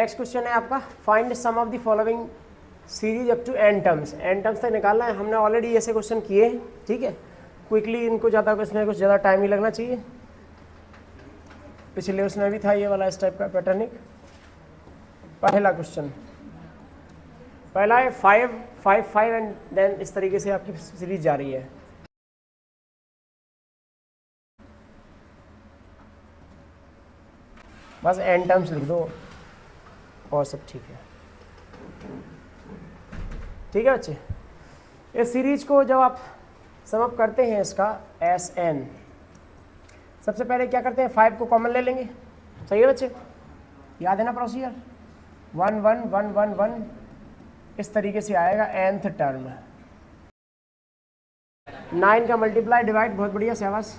Next question है आपका, find sum of the following series up to n terms. n terms तक निकालना है। हमने ऑलरेडी ऐसे क्वेश्चन किए हैं, ठीक है। क्विकली इनको ज़्यादा, इसमें कुछ ज़्यादा टाइम ही लगना चाहिए। पिछले उसमें भी था ये वाला इस टाइप का पैटर्न। पहला क्वेश्चन, पहला है 5 5 5 एंड देन इस तरीके से आपकी सीरीज जा रही है। बस n टर्म्स लिख दो और सब ठीक है। ठीक है बच्चे, इस सीरीज को जब आप सम अप करते हैं इसका Sn, सबसे पहले क्या करते हैं, 5 को कॉमन ले लेंगे। सही है बच्चे, याद है ना प्रोसीजर। 1 1 1 1 1 इस तरीके से आएगा nth टर्म। 9 का मल्टीप्लाई डिवाइड, बहुत बढ़िया शाबाश।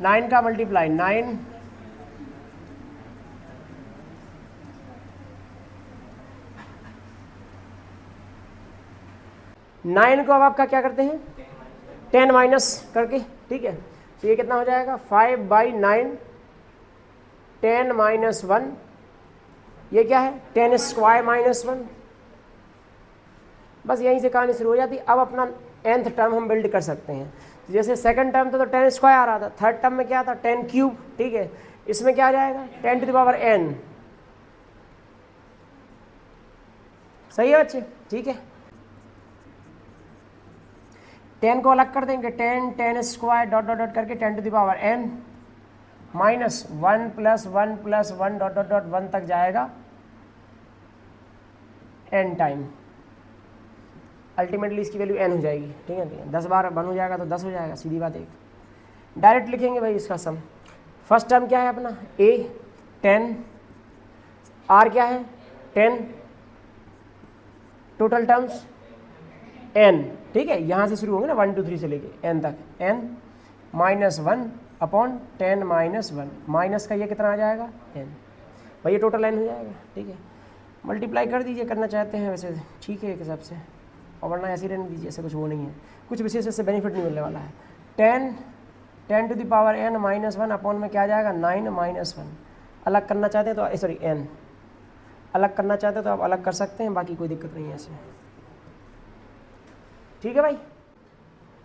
9 का मल्टीप्लाई 9 9 को अब आपका क्या करते हैं, 10 माइनस करके, ठीक है। तो ये कितना हो जाएगा, 5/9 10 माइनस 1, ये क्या है 10 स्क्वायर माइनस 1। बस यहीं से कहानी शुरू हो जाती। अब अपना nth टर्म हम बिल्ड कर सकते हैं। जैसे सेकंड टर्म तो 10 स्क्वायर आ रहा था, थर्ड टर्म में क्या था 10 क्यूब, ठीक है। इसमें क्या आ जाएगा 10 टू द पावर n। सही है बच्चे, ठीक है। 10 को अलग कर देंगे, 10 10 स्क्वायर डॉट डॉट डॉट करके 10 to the power n minus 1 plus 1 plus 1 dot dot dot 1 तक जाएगा n टाइम। अल्टीमेटली इसकी वैल्यू n हो जाएगी, ठीक है। 10 बार 1 हो जाएगा तो 10 हो जाएगा, सीधी बात है। डायरेक्ट लिखेंगे भाई इसका सम। फर्स्ट टर्म क्या है अपना a 10, r क्या है 10, टोटल टर्म्स n, ठीक है। यहाँ से शुरू होंगे ना 1 2 3 से लेके n तक, n minus 1 upon 10 minus 1, minus का ये कितना आ जाएगा n, भाई ये टोटल n हो जाएगा, ठीक है। मल्टीप्लाई कर दीजिए, करना चाहते हैं वैसे ठीक है एक हिसाब से, और वरना ऐसे ही रहने दीजिए, ऐसे कुछ वो नहीं है, कुछ विशेष इससे बेनिफिट नहीं मिलने वाला है। 10 to the power n minus 1 upon में क्या आ जाएगा 9 माइनस 1। अलग करना चाहते हैं तो सॉरी n अलग करना चाहते हैं तो आप अलग कर सकते हैं, बाकी कोई दिक्कत नहीं है ऐसे, ठीक है भाई।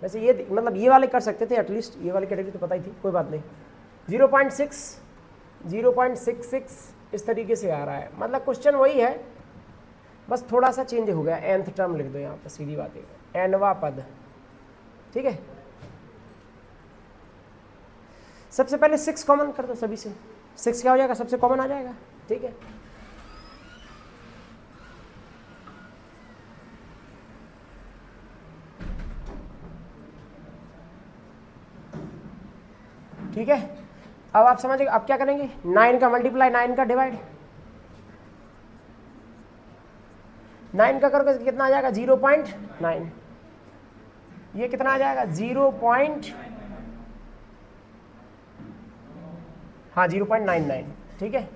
वैसे ये मतलब ये वाले कर सकते थे एटलीस्ट, ये वाली कैटेगरी तो पता ही थी, कोई बात नहीं। 0.66 इस तरीके से आ रहा है, मतलब क्वेश्चन वही है, बस थोड़ा सा चेंज हो गया। nth टर्म लिख दो यहाँ पर, सीधी बात है, nवां पद, ठीक है। सबसे पहले 6 कॉमन कर दो सभी से, 6 क्या हो जाएगा, सबसे कॉमन आ जाएगा, ठीक है। ठीक है, अब आप समझ गए। अब क्या करेंगे, 9 का मल्टीप्लाई 9 का डिवाइड, 9 का करोगे कितना आ जाएगा 0.9, ये कितना आ जाएगा 0.99, ठीक है।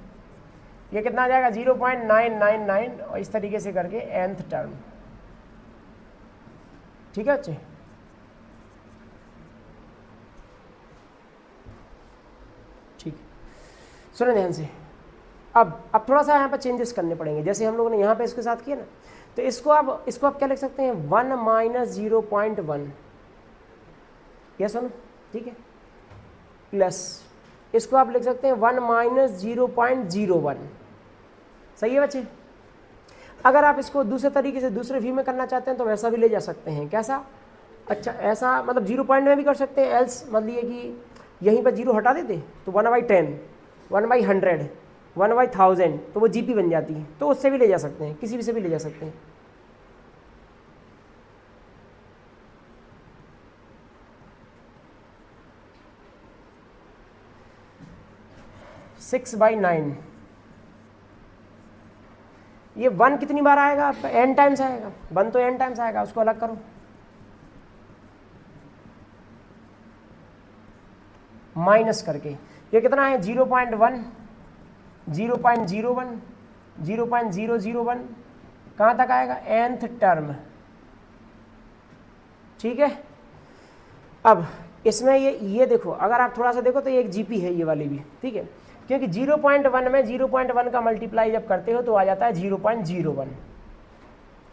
ये कितना आ जाएगा 0.999, और इस तरीके से करके nth टर्म, ठीक है बच्चे। ठीक, सुनो ध्यान से। अब थोड़ा सा यहाँ पर चेंजेस करने पड़ेंगे, जैसे हम लोगों ने यहाँ पे इसके साथ किया ना, तो इसको आप क्या लिख सकते हैं 1 माइनस 0.1, यस सुनो, ठीक है। प्लस इसको आप लिख सकते हैं 1 माइनस 0.01, सही है बच्चे। अगर आप इसको दूसरे तरीके से दूसरे व्यू में करना चाहते हैं तो वैसा भी ले जा सकते हैं। कैसा, अच्छा ऐसा मतलब 0 पॉइंट में भी कर सकते हैं, एल्स मतलब ये कि यहीं पर 0 हटा देते तो 1/10, 1/100, 1/1000 तो वो जीपी बन जाती है, तो उससे भी ले जा सकते हैं, किसी भी से भी ले जा सकते हैं। सिक्स बाई 9, ये 1 कितनी बार आएगा आपका, n टाइम्स आएगा, 1 तो n टाइम्स आएगा, उसको अलग करो। माइनस करके ये कितना है 0.1, 0.01, 0.001, कहाँ तक आएगा nth टर्म, ठीक है। अब इसमें ये देखो, अगर आप थोड़ा सा देखो तो ये एक जीपी है ये वाली भी, ठीक है। क्योंकि 0.1 में 0.1 का मल्टीप्लाई जब करते हो तो आ जाता है 0.01,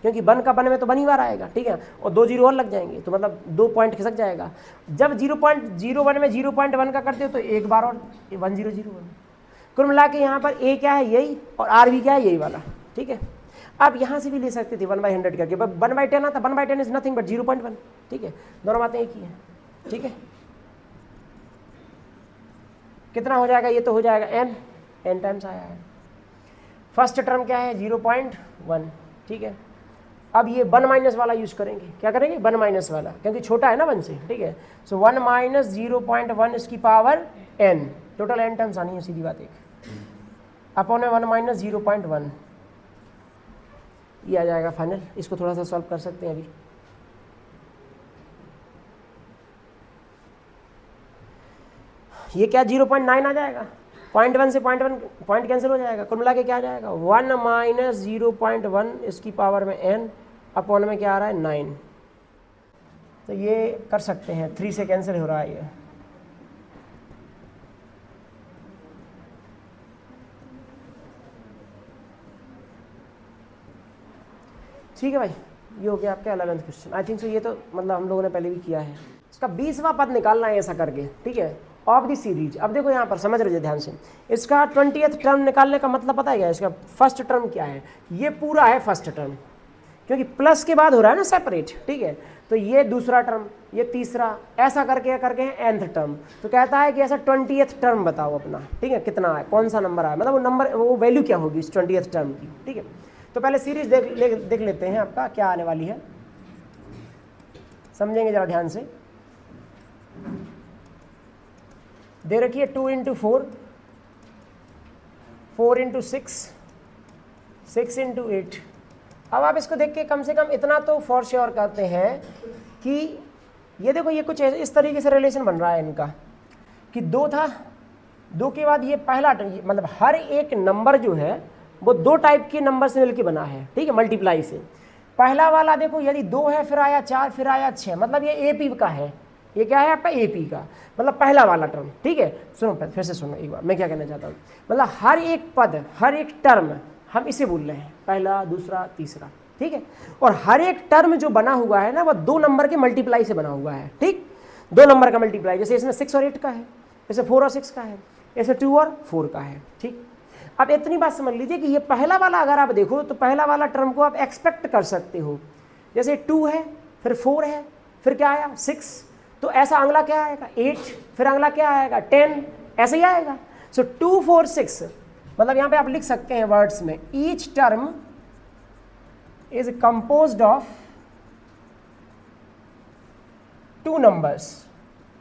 क्योंकि 1 का 1 में तो 1 ही बार आएगा, ठीक है, और 2 जीरो और लग जाएंगे तो मतलब 2 पॉइंट खिसक जाएगा। जब 0.01 में 0.1 का करते हो तो एक बार और 1001। कुल मिला के यहाँ पर a क्या है यही, और r भी क्या है यही वाला, ठीक है। आप यहाँ से भी ले सकते थे 1/100 करके, 1/10 आता, 1/10 इज नथिंग बट 0.1, ठीक है, दोनों बातें एक ही हैं, ठीक है। कितना हो जाएगा, ये तो हो जाएगा n टाइम्स आया है। फर्स्ट टर्म क्या है 0.1, ठीक है। अब ये 1 माइनस वाला यूज करेंगे, क्या करेंगे 1 माइनस वाला, क्योंकि छोटा है ना 1 से, ठीक है। सो 1 माइनस 0.1 इसकी power n, total n terms आनी है, सीधी बात एक, अपॉन 1 माइनस 0.1, ये आ जाएगा फाइनल। इसको थोड़ा सा सॉल्व कर सकते हैं अभी। ये क्या 0.9 आ जाएगा, 0.1 से 0.1 पॉइंट कैंसिल हो जाएगा, कुल मिला के क्या आ जाएगा 1 माइनस 0.1 इसकी पावर में n, अपॉन में क्या आ रहा है 9। तो ये कर सकते हैं, 3 से कैंसिल हो रहा है ये, ठीक है भाई। ये हो गया आपका 11th question. I think so ये तो मतलब हम लोगों ने पहले भी किया है। इसका 20वां पद निकालना है ऐसा करके, ठीक है, ऑफ द सीरीज। अब देखो यहाँ पर समझ रहे ध्यान से, इसका 20th टर्म निकालने का मतलब पता है क्या, इसका फर्स्ट टर्म क्या है, ये पूरा है फर्स्ट टर्म, क्योंकि प्लस के बाद हो रहा है ना सेपरेट, ठीक है। तो ये दूसरा टर्म, ये तीसरा, ऐसा करके करके है nth टर्म। तो कहता है कि ऐसा 20th टर्म बताओ अपना, ठीक है, कितना है, कौन सा नंबर आया, मतलब वो नंबर, वो वैल्यू क्या होगी इस 20th टर्म की, ठीक है। तो पहले सीरीज देख लेते हैं आपका क्या आने वाली है, समझेंगे जरा ध्यान से। दे रखिए 2 इंटू 4, 4 इंटू 6, 6 इंटू 8। अब आप इसको देख के कम से कम इतना तो फॉर श्योर करते हैं कि ये देखो, ये कुछ इस तरीके से रिलेशन बन रहा है इनका कि 2 था, 2 के बाद ये पहला, मतलब हर एक नंबर जो है वो 2 टाइप के नंबर से मिलके बना है, ठीक है, मल्टीप्लाई से। पहला वाला देखो यदि 2 है, फिर आया 4, फिर आया 6, मतलब ये AP का है, ये क्या है आपका AP का, मतलब पहला वाला टर्म, ठीक है। सुनो फिर से सुनो एक बार, मैं क्या कहना चाहता हूँ, मतलब हर एक पद, हर एक टर्म हम इसे बोल रहे हैं, पहला, दूसरा, तीसरा, ठीक है। और हर एक टर्म जो बना हुआ है ना, वो 2 नंबर के मल्टीप्लाई से बना हुआ है, ठीक, 2 नंबर का मल्टीप्लाई, जैसे इसमें 6 और 8 का है, जैसे 4 और 6 का है, ऐसे 2 और 4 का है, ठीक। अब इतनी बात समझ लीजिए कि ये पहला वाला अगर आप देखो तो पहला वाला टर्म को आप एक्सपेक्ट कर सकते हो, जैसे 2 है, फिर 4 है, फिर क्या आया 6, तो ऐसा अगला क्या आएगा 8, फिर अगला क्या आएगा 10, ऐसे ही आएगा। सो 2 4 6, मतलब यहाँ पे आप लिख सकते हैं वर्ड्स में, each term is composed of 2 numbers.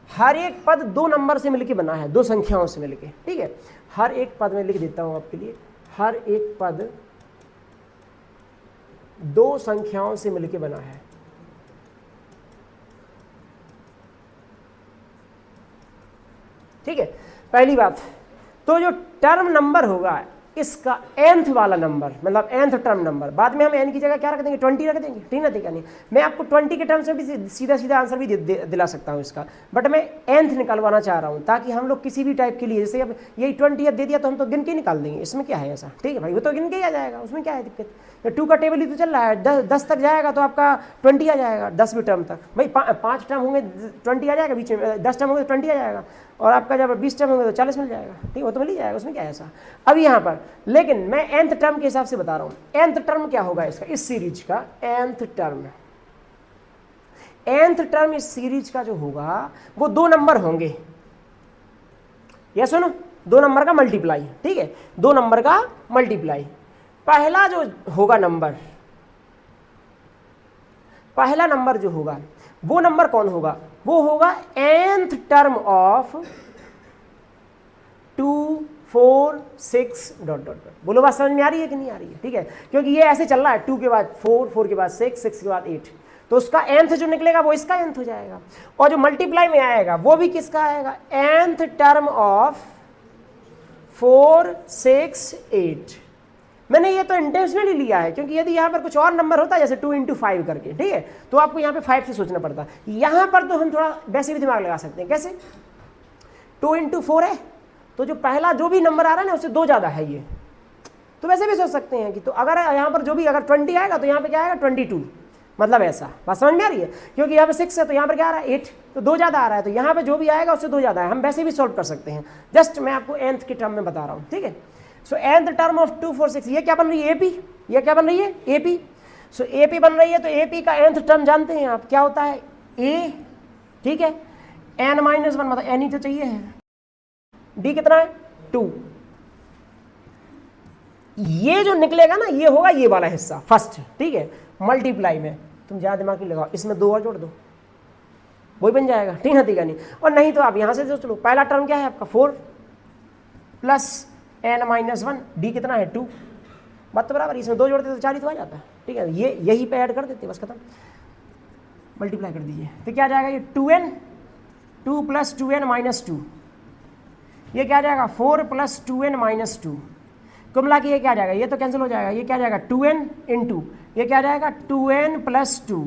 हर एक पद 2 नंबर से मिलके बना है, 2 संख्याओं से मिलके, ठीक है। हर एक पद में लिख देता हूं आपके लिए, हर एक पद 2 संख्याओं से मिलके बना है, ठीक है। पहली बात, तो जो टर्म नंबर होगा इसका nth वाला नंबर, मतलब nth टर्म नंबर, बाद में हम n की जगह क्या रख देंगे 20 रख देंगे, ठीक ना, ठीक है। नहीं, मैं आपको 20 के टर्म से भी सीधा सीधा आंसर भी दिला सकता हूँ इसका, बट मैं nth निकलवाना चाह रहा हूँ ताकि हम लोग किसी भी टाइप के लिए, जैसे अब यही 20 दे दिया तो हम तो गिन के निकाल देंगे, इसमें क्या है ऐसा, ठीक है भाई, वो तो गिन के ही आ जाएगा, उसमें क्या है दिक्कत। 2 का टेबल ही तो चल रहा है, 10 तक जाएगा तो आपका 20 आ जाएगा, 10वीं टर्म तक भाई, 5 टर्म होंगे 20 आ जाएगा, बीच में 10 टर्म होंगे तो 20 आ जाएगा, और आपका जब 20 टर्म होंगे तो 40 मिल जाएगा, ठीक, वो तो मिल ही जाएगा, उसमें क्या है ऐसा। अब यहाँ पर लेकिन मैं nth टर्म के हिसाब से बता रहा हूँ, nth टर्म क्या होगा इसका, इस सीरीज का nth टर्म, nth टर्म इस सीरीज का जो होगा वो 2 नंबर होंगे, या सुनो 2 नंबर का मल्टीप्लाई, ठीक है, 2 नंबर का मल्टीप्लाई। पहला जो होगा नंबर, पहला नंबर जो होगा वो नंबर कौन होगा, वो होगा nth term of 2 4 6 dot dot dot. बोलो बात समझ में आ रही है कि नहीं आ रही है, ठीक है, क्योंकि ये ऐसे चल रहा है, 2 के बाद 4, 4 के बाद 6, 6 के बाद 8, तो उसका nth जो निकलेगा वो इसका nth हो जाएगा, और जो मल्टीप्लाई में आएगा वो भी किसका आएगा, nth टर्म ऑफ 4 6 8। मैंने ये तो इंटेंशनली लिया है क्योंकि यदि यहाँ पर कुछ और नंबर होता है जैसे 2 इंटू 5 करके, ठीक है, तो आपको यहाँ पे 5 से सोचना पड़ता है। यहाँ पर तो हम थोड़ा वैसे भी दिमाग लगा सकते हैं, कैसे 2 इंटू 4 है तो जो पहला जो भी नंबर आ रहा है ना उससे 2 ज़्यादा है ये। तो वैसे भी सोच सकते हैं कि तो अगर यहाँ पर जो भी अगर 20 आएगा तो यहाँ पे क्या आएगा 22, मतलब ऐसा। बात समझ में आ रही है? क्योंकि यहाँ पे 6 है तो यहाँ पर क्या आ रहा है 8, तो 2 ज़्यादा आ रहा है, तो यहाँ पे जो भी आएगा उससे 2 ज़्यादा है। हम वैसे भी सॉल्व कर सकते हैं, जस्ट मैं आपको nth के टर्म में बता रहा हूँ, ठीक है। सो nth टर्म ऑफ 2 4 6, ये क्या बन रही है AP, ये क्या बन रही है AP। सो AP बन रही है, तो AP का nth टर्म जानते हैं आप क्या होता है A, ठीक है। n-1 मतलब n ही तो चाहिए है, D कितना है 2। ये जो निकलेगा ना ये होगा ये वाला हिस्सा फर्स्ट, ठीक है। मल्टीप्लाई में तुम ज़्यादा दिमाग नहीं लगाओ, इसमें 2 और जोड़ दो, वही बन जाएगा, ठीक है, ठीक है। नहीं और नहीं तो आप यहाँ से सोच लो, पहला टर्म क्या है आपका 4 प्लस n-1, D कितना है 2, बात तो बराबर। इसमें 2 जोड़ते तो 4 ही तो आ जाता है, ठीक है। ये यही पे ऐड कर देते बस, खत्म, मल्टीप्लाई कर दीजिए। तो क्या आ जाएगा ये 2n, 2 प्लस 2n-2, ये क्या आ जाएगा 4 प्लस 2n-2, कुल मिला के ये क्या आ जाएगा, ये तो कैंसिल हो जाएगा, ये क्या आ जाएगा 2n इंटू ये क्या आ जाएगा 2n प्लस 2।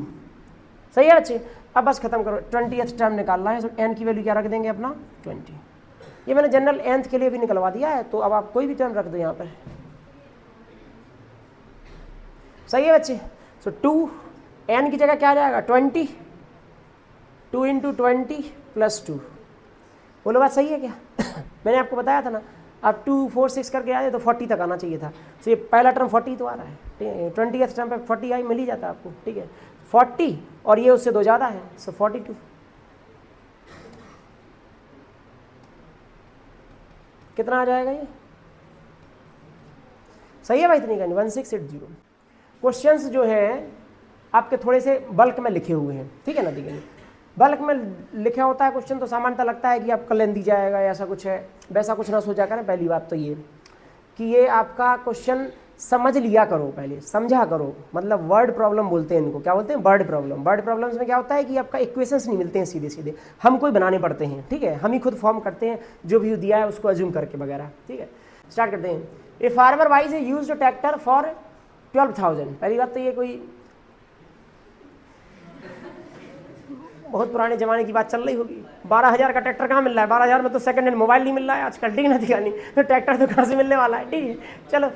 सही है बच्चे? अब बस खत्म करो, 20th टर्म निकालना है, तो n की वैल्यू क्या रख देंगे अपना 20। ये मैंने जनरल nth के लिए भी निकलवा दिया है, तो अब आप कोई भी टर्म रख दो यहाँ पर। सही है बच्चे? सो 2n की जगह क्या आ जाएगा 20, 2 इंटू 20 प्लस 2। बोलो बात सही है क्या? मैंने आपको बताया था ना, आप 2 4 6 करके आए तो 40 तक आना चाहिए था। तो ये पहला टर्म 40 तो आ रहा है, ठीक है। 20th टर्म पे 40 आई मिल ही जाता आपको, ठीक है। 40 और ये उससे 2 ज़्यादा है, सो 42। कितना आ जाएगा ये? सही है भाई, इतनी करनी 1680। क्वेश्चंस जो हैं आपके थोड़े से बल्क में लिखे हुए हैं, ठीक है ना। देखिए बल्क में लिखा होता है क्वेश्चन तो सामान्यतः लगता है कि आपका लेंदी जाएगा या ऐसा कुछ है, वैसा कुछ ना सोचा करें। पहली बात तो ये कि ये आपका क्वेश्चन समझ लिया करो, पहले समझा करो। मतलब वर्ड प्रॉब्लम बोलते हैं इनको, क्या बोलते हैं वर्ड प्रॉब्लम। वर्ड प्रॉब्लम्स में क्या होता है कि आपका इक्वेशंस नहीं मिलते हैं सीधे सीधे, हमको ही बनाने पड़ते हैं, ठीक है। हम ही खुद फॉर्म करते हैं, जो भी दिया है उसको अज्यूम करके वगैरह, ठीक है। स्टार्ट करते हैं। A farmer wise A used tractor for 12,000। पहली बात तो ये कोई बहुत पुराने ज़माने की बात चल रही होगी। 12,000 का ट्रैक्टर कहाँ मिल रहा है? 12,000 में तो सेकंड हैंड मोबाइल नहीं मिल रहा है आजकल, ठीक है ना। तो ट्रैक्टर तो कहाँ से मिलने वाला है, ठीक है। चलो,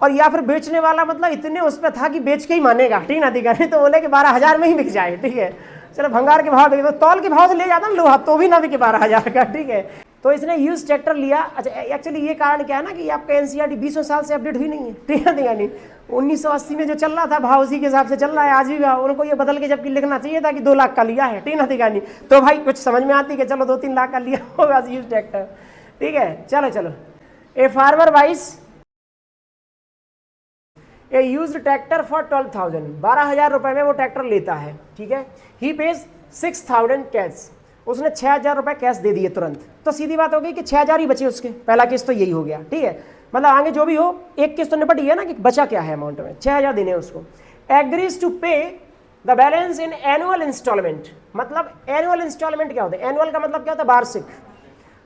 और या फिर बेचने वाला मतलब इतने उस पर था कि बेच के ही मानेगा, ठीक ना। नहीं तो बोले कि 12,000 में ही बिक जाए, ठीक है। चलो भंगार के भाव बिके, तौल के भाव से ले जाता ना लोहा, तो भी ना बिके 12,000 का, ठीक है। तो इसने यूज ट्रैक्टर लिया। अच्छा, एक्चुअली ये कारण क्या है ना कि आपका एनसीईआरटी 20 साल से अपडेट हुई नहीं है, ठीक है नहीं। 1980 में जो चल रहा था भाव उसी के हिसाब से चल रहा है आज भी भाव। उनको ये बदल के जबकि लिखना चाहिए था कि 2 लाख का लिया है, ठीक है नहीं। तो भाई कुछ समझ में आती कि चलो 2-3 लाख का लिया होगा यूज ट्रैक्टर, ठीक है। चलो चलो, a farmer wise A used tractor for 12,000, 12,000 रुपए में वो ट्रैक्टर लेता है, ठीक है। ही पेज 6,000 कैश, उसने 6,000 रुपए कैश दे दिए तुरंत। तो सीधी बात हो गई कि 6,000 ही बचे उसके, पहला किस्त तो यही हो गया, ठीक है। मतलब आगे जो भी हो एक किस्त तो निपट गया ना कि बचा क्या है अमाउंट में, 6,000 देने हैं उसको। Agrees to pay the balance in annual instalment. मतलब एनुअल इंस्टॉलमेंट क्या होता है? एनुअल का मतलब क्या होता है? वार्षिक,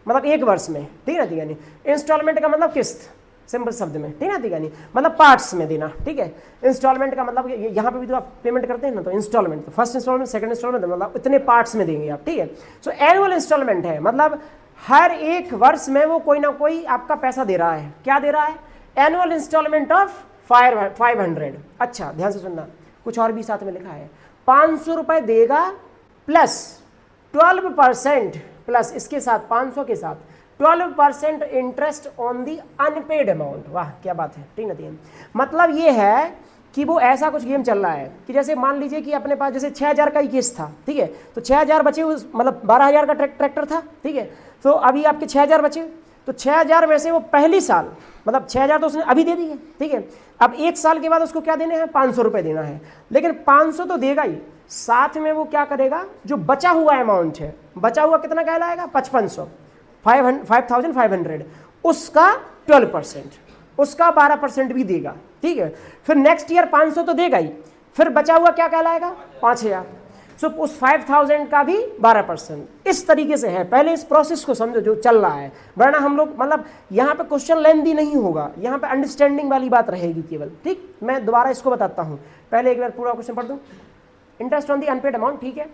मतलब 1 वर्ष में, ठीक है ना। इंस्टॉलमेंट का मतलब किस्त, सिंपल शब्द में, ठीक है ना। मतलब पार्ट्स में देना, ठीक है। इंस्टॉलमेंट का मतलब यहाँ पे भी तो आप पेमेंट करते हैं ना, तो इंस्टॉलमेंट, तो फर्स्ट इंस्टॉलमेंट, सेकंड इंस्टॉलमेंट, मतलब इतने पार्ट्स में देंगे आप, ठीक है। सो एनुअल इंस्टॉलमेंट है, मतलब हर 1 वर्ष में वो कोई ना कोई आपका पैसा दे रहा है। क्या दे रहा है? Annual instalment of 500। अच्छा ध्यान से सुनना, कुछ और भी साथ में लिखा है। 500 रुपए देगा प्लस 12% प्लस इसके साथ 500 के साथ 12% interest on the unpaid amount. वाह क्या बात है, ठीक है। मतलब ये है कि वो ऐसा कुछ गेम चल रहा है कि जैसे मान लीजिए कि अपने पास जैसे 6,000 का ही केस था, ठीक है। तो 6,000 बचे, उस मतलब 12,000 का ट्रैक्टर था, ठीक है। तो अभी आपके 6,000 बचे, तो 6,000 में से वो पहली साल मतलब 6,000 तो उसने अभी दे दिए, ठीक है। अब 1 साल के बाद उसको क्या देने हैं? 500 रुपए देना है। लेकिन 500 तो देगा ही, साथ में वो क्या करेगा? जो बचा हुआ अमाउंट है, बचा हुआ कितना कहलाएगा? 5500, 5,500, उसका 12%, उसका 12% भी देगा, ठीक है। फिर नेक्स्ट ईयर 500 तो देगा ही, फिर बचा हुआ क्या कहलाएगा? 5,000। सो उस 5,000 का भी 12%। इस तरीके से है, पहले इस प्रोसेस को समझो जो चल रहा है, वरना हम लोग मतलब यहाँ पे क्वेश्चन लेंथी नहीं होगा, यहाँ पे अंडरस्टैंडिंग वाली बात रहेगी केवल, ठीक। मैं दोबारा इसको बताता हूँ, पहले एक बार पूरा क्वेश्चन पढ़ दूँ। Interest on the unpaid amount, ठीक है।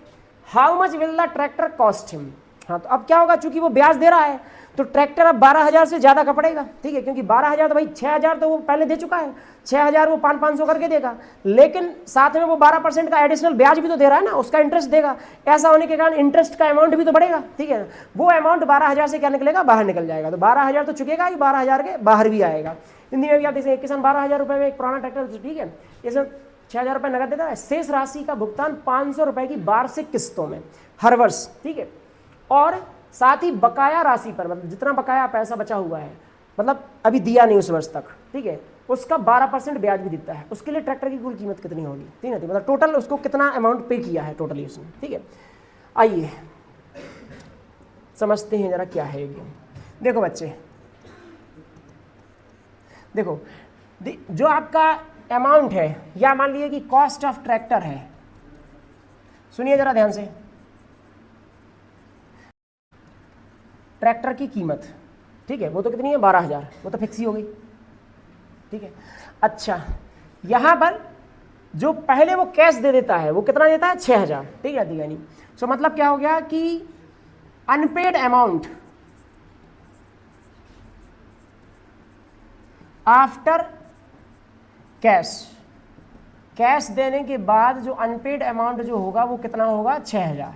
How much will the tractor cost him? हाँ, तो अब क्या होगा, चूंकि वो ब्याज दे रहा है तो ट्रैक्टर अब 12,000 से ज़्यादा का पड़ेगा, ठीक है, क्योंकि 12,000 तो भाई 6,000 तो वो पहले दे चुका है, 6,000 वो 500 करके देगा, लेकिन साथ में वो 12% का एडिशनल ब्याज भी तो दे रहा है ना, उसका इंटरेस्ट देगा। ऐसा होने के कारण इंटरेस्ट का अमाउंट भी तो बढ़ेगा, ठीक है। वो अमाउंट 12,000 से क्या निकलेगा, बाहर निकल जाएगा। तो 12,000 तो चुकेगा ही, 12,000 के बाहर भी आएगा। हिंदी में भी आप देख सकते हैं, किसान 12,000 रुपये में एक पुराना ट्रैक्टर, ठीक है, इसमें 6,000 रुपये नगद देता है। शेष राशि का भुगतान 500 रुपये की वार्षिक किस्तों में हर वर्ष, ठीक है। और साथ ही बकाया राशि पर, मतलब जितना बकाया पैसा बचा हुआ है, मतलब अभी दिया नहीं उस वर्ष तक, ठीक है, उसका 12% ब्याज भी देता है। उसके लिए ट्रैक्टर की कुल कीमत कितनी होगी, ठीक है, मतलब टोटल उसको कितना अमाउंट पे किया है टोटली उसने, ठीक है। आइए समझते हैं जरा क्या है ये गेम। देखो बच्चे, देखो जो आपका अमाउंट है, या मान लीजिए कि कॉस्ट ऑफ ट्रैक्टर है, सुनिए जरा ध्यान से, ट्रैक्टर की कीमत, ठीक है, वो तो कितनी है, 12,000, वो तो फिक्स ही हो गई, ठीक है। अच्छा, यहां पर जो पहले वो कैश दे देता है वो कितना देता है, 6,000, ठीक है, दिया नहीं। सो मतलब क्या हो गया कि unpaid amount after cash, cash देने के बाद जो अनपेड अमाउंट जो होगा वो कितना होगा, 6,000,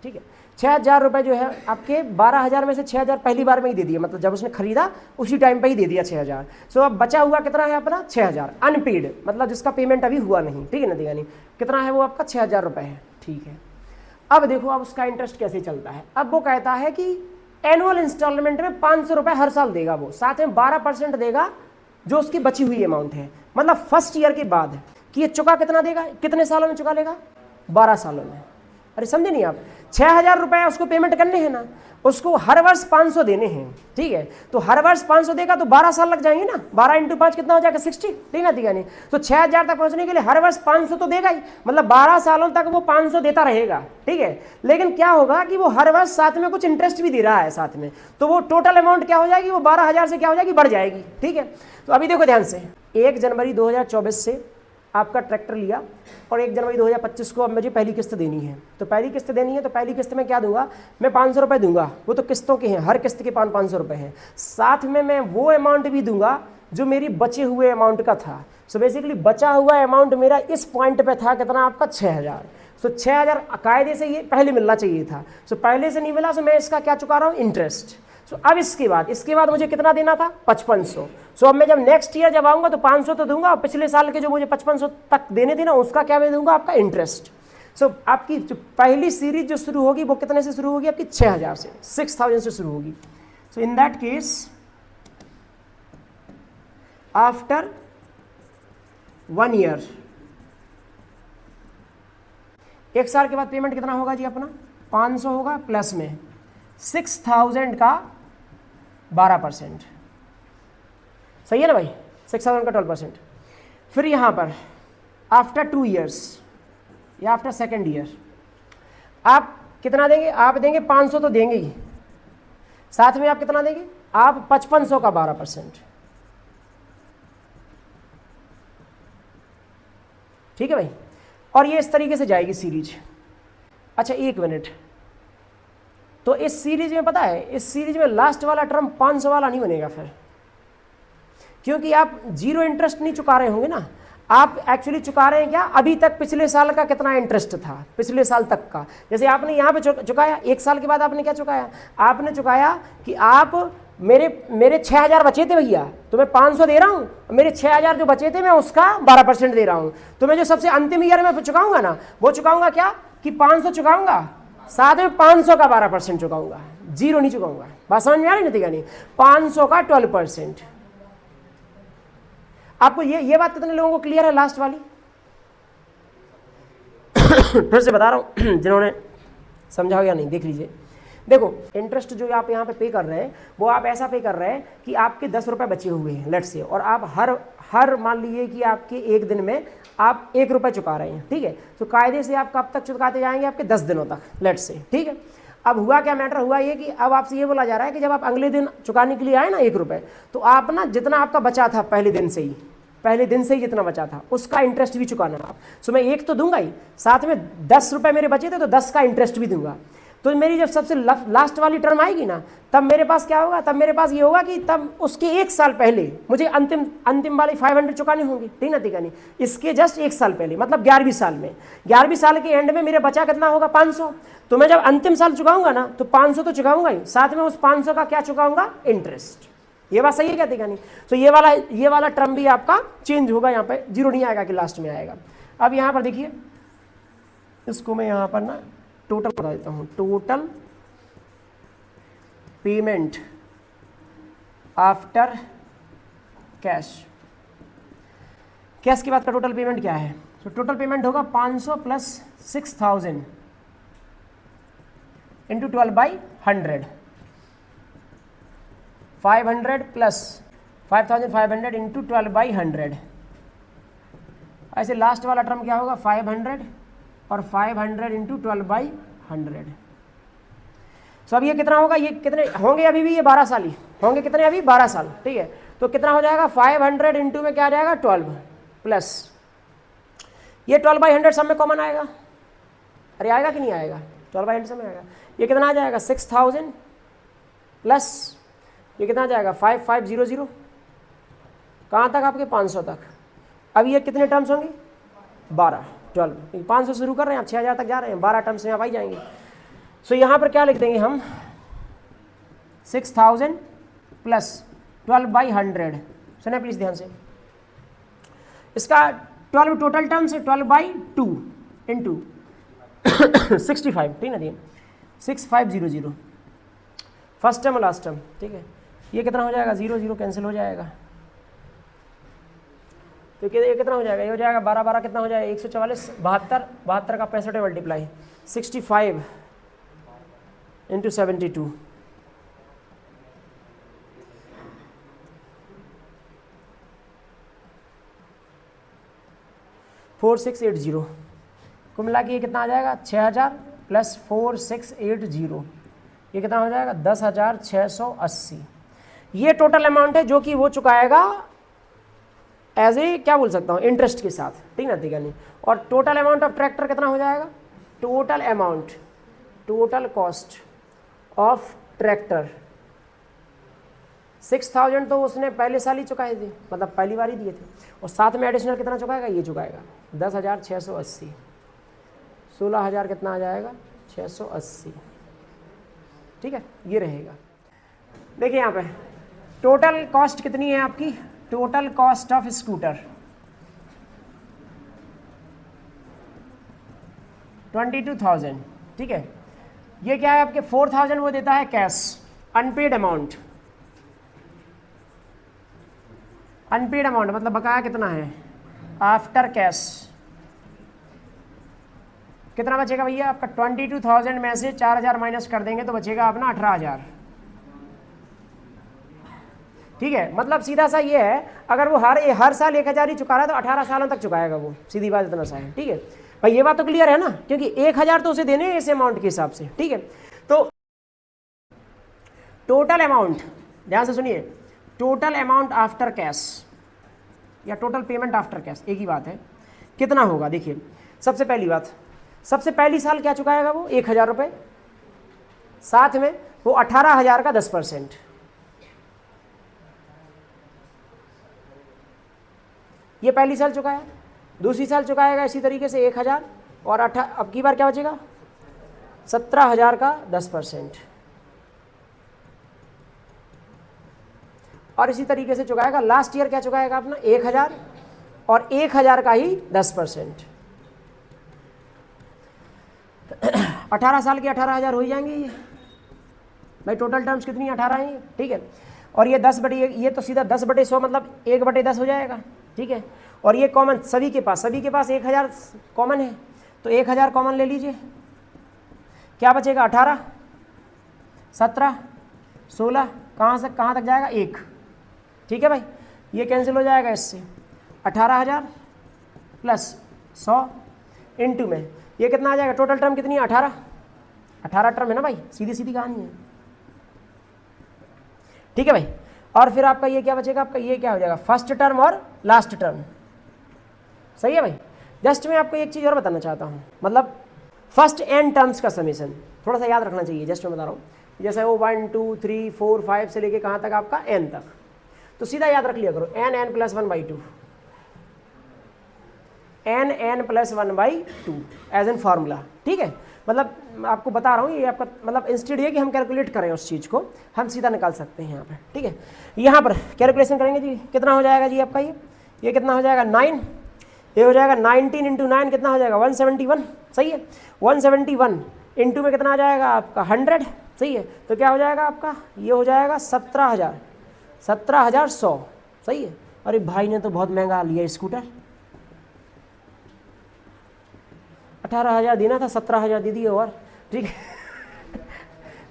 ठीक है। 6,000 रुपये जो है आपके 12,000 में से 6,000 पहली बार में ही दे दिया, मतलब जब उसने खरीदा उसी टाइम पे ही दे दिया 6,000। सो अब बचा हुआ कितना है अपना, 6,000 अनपेड, मतलब जिसका पेमेंट अभी हुआ नहीं, ठीक है ना, दिया नहीं, कितना है वो आपका 6,000 रुपये है, ठीक है। अब देखो अब उसका इंटरेस्ट कैसे चलता है। अब वो कहता है कि एनुअल इंस्टॉलमेंट में 500 रुपये हर साल देगा वो, साथ में 12% देगा जो उसकी बची हुई अमाउंट है, मतलब फर्स्ट ईयर के बाद कि ये चुका कितना देगा, कितने सालों में चुका लेगा, 12 सालों में। अरे समझे नहीं आप, 6,000 रुपये उसको पेमेंट करने हैं ना, उसको हर वर्ष 500 देने हैं, ठीक है। तो हर वर्ष 500 देगा तो 12 साल लग जाएंगे ना, 12 × 5 कितना हो जाएगा, 60, ठीक है, दिया नहीं। तो 6,000 तक पहुंचने के लिए हर वर्ष 500 तो देगा ही, मतलब 12 सालों तक वो 500 देता रहेगा, ठीक है। लेकिन क्या होगा कि वो हर वर्ष साथ में कुछ इंटरेस्ट भी दे रहा है साथ में, तो वो टोटल अमाउंट क्या हो जाएगी, वो 12,000 से क्या हो जाएगी, बढ़ जाएगी, ठीक है। तो अभी देखो ध्यान से, 1 जनवरी 2024 से आपका ट्रैक्टर लिया और 1 जनवरी 2025 को अब मुझे पहली किस्त देनी है, तो पहली किस्त देनी है, तो पहली किस्त में क्या दूंगा, मैं 500 रुपये दूंगा, वो तो किस्तों के हैं, हर किस्त के 500 रुपये हैं, साथ में मैं वो अमाउंट भी दूंगा जो मेरी बचे हुए अमाउंट का था। सो बेसिकली बचा हुआ अमाउंट मेरा इस पॉइंट पे था कितना आपका, 6,000। सो 6,000 कायदे से ये पहले मिलना चाहिए था, सो पहले से नहीं मिला, सो मैं इसका क्या चुका रहा हूँ, इंटरेस्ट। सो अब इसके बाद मुझे कितना देना था, 5500। सो अब मैं जब नेक्स्ट ईयर जब आऊँगा तो 500 तो दूंगा, और पिछले साल के जो मुझे 5500 तक देने थे ना, उसका क्या मैं दूंगा, आपका इंटरेस्ट। सो आपकी जो पहली सीरीज जो शुरू होगी वो कितने से शुरू होगी, आपकी 6,000 से, 6,000 से शुरू होगी। So in that case after 1 year, 1 साल के बाद पेमेंट कितना होगा जी अपना, 500 होगा, प्लस में 6,000 का 12%, सही है ना भाई, 6,000 का 12%। फिर यहाँ पर आफ्टर 2 ईयर्स या आफ्टर सेकेंड ईयर आप कितना देंगे, आप देंगे 500 तो देंगे ही, साथ में आप कितना देंगे, आप 5500 का 12%, ठीक है भाई। और ये इस तरीके से जाएगी सीरीज। अच्छा 1 मिनट, तो इस सीरीज में पता है, इस सीरीज में लास्ट वाला टर्म 500 वाला नहीं बनेगा फिर, क्योंकि आप 0 इंटरेस्ट नहीं चुका रहे होंगे ना, आप एक्चुअली चुका रहे हैं क्या, अभी तक पिछले साल का कितना इंटरेस्ट था, पिछले साल तक का। जैसे आपने यहाँ पे चुकाया, 1 साल के बाद आपने क्या चुकाया, आपने चुकाया कि आप मेरे 6,000 बचे थे भैया, तो मैं 500 दे रहा हूँ, मेरे 6,000 जो बचे थे मैं उसका 12% दे रहा हूँ, तो मैं जो सबसे अंतिम ईयर में चुकाऊंगा ना, वो चुकाऊंगा क्या कि 500 चुकाऊंगा, साथ में 500 का 12% चुकाऊंगा, 0 नहीं चुकाऊंगा। बात समझ में आ रही नतीजा नहीं, 500 का 12%। आपको ये बात कितने लोगों को क्लियर है लास्ट वाली? फिर से बता रहा हूं, जिन्होंने समझा हो या नहीं देख लीजिए। देखो इंटरेस्ट जो आप यहाँ पे पे कर रहे हैं वो आप ऐसा पे कर रहे हैं कि आपके 10 रुपये बचे हुए हैं लेट से, और आप हर मान लीजिए कि आपके 1 दिन में आप 1 रुपये चुका रहे हैं, ठीक है। तो कायदे से आप कब तक चुकाते जाएंगे, आपके 10 दिनों तक लेट से, ठीक है। अब हुआ क्या, मैटर हुआ ये कि अब आपसे ये बोला जा रहा है कि जब आप अगले दिन चुकाने के लिए आए ना 1 रुपये, तो आप ना जितना आपका बचा था पहले दिन से ही, पहले दिन से ही जितना बचा था उसका इंटरेस्ट भी चुकाना आप। सो मैं एक तो दूंगा ही, साथ में 10 रुपये मेरे बचे थे तो 10 का इंटरेस्ट भी दूंगा। तो मेरी जब सबसे लास्ट वाली टर्म आएगी ना, तब मेरे पास क्या होगा, तब मेरे पास ये होगा कि तब उसके 1 साल पहले मुझे अंतिम वाली 500 चुकानी होंगी, ठीक ना, ठीक है नहीं, इसके जस्ट 1 साल पहले, मतलब 11वीं साल में, 11वीं साल के एंड में मेरे बचा कितना होगा, 500। तो मैं जब अंतिम साल चुकाऊंगा ना तो 500 तो चुकाऊंगा ही, साथ में उस 500 का क्या चुकाऊंगा, इंटरेस्ट। ये बात सही है क्या, ठीक है नहीं। तो ये वाला टर्म भी आपका चेंज होगा, यहाँ पे जीरो नहीं आएगा कि लास्ट में आएगा। अब यहाँ पर देखिए, इसको मैं यहाँ पर ना टोटल बता देता हूँ, total payment after cash. Cash की बात का टोटल पेमेंट क्या है, तो टोटल पेमेंट होगा 500 प्लस 6000 इंटू 12/100, 500 प्लस 5500 इंटू 12/100। ऐसे लास्ट वाला टर्म क्या होगा, 500 और 500 इंटू 12/100। सो अब ये कितना होगा, ये कितने होंगे अभी भी, ये 12 साल ही होंगे, कितने अभी 12 साल, ठीक है। तो कितना हो जाएगा, 500 इंटू में क्या आ जाएगा 12 प्लस ये 12/100 सब में कॉमन आएगा, अरे आएगा कि नहीं आएगा, 12/100 सब में आएगा। ये कितना आ जाएगा 6000 प्लस ये कितना आ जाएगा 5500, कहाँ तक आपके 500 तक। अब ये कितने टर्म्स होंगे, 12 500 शुरू कर रहे हैं आप, 6000 तक जा रहे हैं, 12 टर्म्स में आप आई जाएंगे। सो यहाँ पर क्या लिख देंगे हम, 6000 प्लस 12/100। सुने प्लीज ध्यान से, इसका 12 टोटल टर्म्स है, 12/2 इंटू 65, ठीक है, 6500 फर्स्ट टर्म और लास्ट टर्म, ठीक है। ये कितना हो जाएगा, 0 0 कैंसिल हो जाएगा, तो ये कितना हो जाएगा, ये हो जाएगा 12 12 कितना हो जाएगा 144, 72 का 65 मल्टीप्लाई 65 इंटू 72, $4680 को मिला के ये कितना आ जाएगा 6000 प्लस 4680, ये कितना हो जाएगा 10,680। ये टोटल अमाउंट है जो कि वो चुकाएगा एज ए, क्या बोल सकता हूँ, इंटरेस्ट के साथ, ठीक ना, ठीक है नहीं। और टोटल अमाउंट ऑफ ट्रैक्टर कितना हो जाएगा, total amount, total cost of tractor 6000 तो उसने पहले साल ही चुकाए थे, मतलब पहली बार ही दिए थे, और साथ में एडिशनल कितना चुकाएगा, ये चुकाएगा 10,680, 16,000 कितना आ जाएगा 680, ठीक है, ये रहेगा। देखिए यहाँ पे टोटल कॉस्ट कितनी है आपकी, टोटल कॉस्ट ऑफ स्कूटर 22,000, ठीक है। ये क्या है आपके 4,000 वो देता है cash, unpaid amount, unpaid amount मतलब बकाया कितना है आफ्टर कैश, कितना बचेगा भैया आपका 22,000 में से 4,000 माइनस कर देंगे तो बचेगा अपना 18,000, ठीक है। मतलब सीधा सा ये है, अगर वो हर साल 1,000 ही चुका रहा है तो 18 सालों तक चुकाएगा वो, सीधी बात इतना सा है, ठीक है भाई, ये बात तो क्लियर है ना, क्योंकि 1,000 तो उसे देने हैं इस अमाउंट के हिसाब से, ठीक है। तो टोटल अमाउंट, ध्यान से सुनिए, टोटल अमाउंट आफ्टर कैश या टोटल पेमेंट आफ्टर कैश एक ही बात है, कितना होगा। देखिए सबसे पहली बात, सबसे पहली साल क्या चुकाएगा वो 1,000 रुपये, साथ में वो 18,000 का 10%, ये पहली साल चुकाया, दूसरी साल चुकाएगा इसी तरीके से 1,000 और अब की बार क्या बचेगा 17,000 का 10%, और इसी तरीके से चुकाएगा। लास्ट ईयर क्या चुकाएगा अपना 1,000 और 1,000 का ही 10%, 18 साल के 18,000 हो जाएंगे ये भाई, टोटल टर्म्स कितनी 18 हैं, ठीक है। और ये 10 ये तो सीधा 10/100 मतलब 1/10 हो जाएगा, ठीक है। और ये कॉमन सभी के पास 1,000 कॉमन है, तो 1,000 कॉमन ले लीजिए, क्या बचेगा 18 17 16, कहाँ से कहाँ तक जाएगा 1, ठीक है भाई, ये कैंसिल हो जाएगा इससे, 18,000 प्लस 100 इंटू में ये कितना आ जाएगा, टोटल टर्म कितनी है 18 टर्म है ना भाई, सीधी सीधी कहानी है, ठीक है भाई। और फिर आपका ये क्या बचेगा, आपका ये क्या हो जाएगा फर्स्ट टर्म और लास्ट टर्म। सही है भाई। जस्ट मैं आपको एक चीज़ और बताना चाहता हूँ, मतलब फर्स्ट n टर्म्स का समीशन थोड़ा सा याद रखना चाहिए। जस्ट मैं बता रहा हूँ, जैसे वो 1 2 3 4 5 से लेके कहाँ तक आपका n तक, तो सीधा याद रख लिया करो n plus 1/2, n plus 1/2 as an formula. ठीक है, मतलब आपको बता रहा हूँ ये आपका मतलब इंस्टेड ये कि हम कैलकुलेट करें उस चीज़ को, हम सीधा निकाल सकते हैं यहाँ पे। ठीक है, यहाँ पर कैलकुलेशन करेंगे जी, कितना हो जाएगा जी आपका ये कितना हो जाएगा 9, ये हो जाएगा 19 × 9 कितना हो जाएगा 171। सही है, 171 इंटू में कितना आ जाएगा आपका 100। सही है, तो क्या हो जाएगा आपका, ये हो जाएगा 17,100। सही है, अरे भाई ने तो बहुत महंगा लिया स्कूटर, 18,000 देना था, 17,000 दे दिए। और ठीक है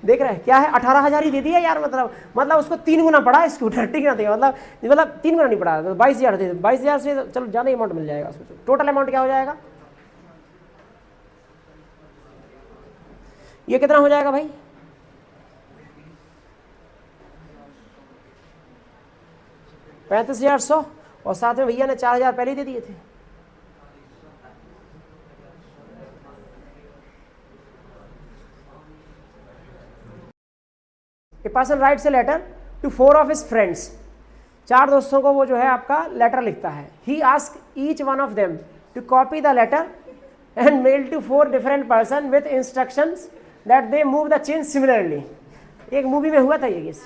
देख रहे हैं क्या है, 18,000 ही दे दिया यार, मतलब उसको 3 गुना पड़ा स्कूटर। ठीक है ना, मतलब 3 गुना नहीं पड़ा, 22,000 दे, 22,000 से चलो ज़्यादा अमाउंट मिल जाएगा उसको। टोटल अमाउंट क्या हो जाएगा, ये कितना हो जाएगा भाई, 35,100, और साथ में भैया ने 4,000 पहले ही दे दिए थे। A person writes a letter to 4 of his friends, 4 दोस्तों को वो जो है आपका लेटर लिखता है। He ask each one of them to copy the letter and mail to 4 different person with instructions that they move the chain similarly. एक movie में हुआ था ये केस,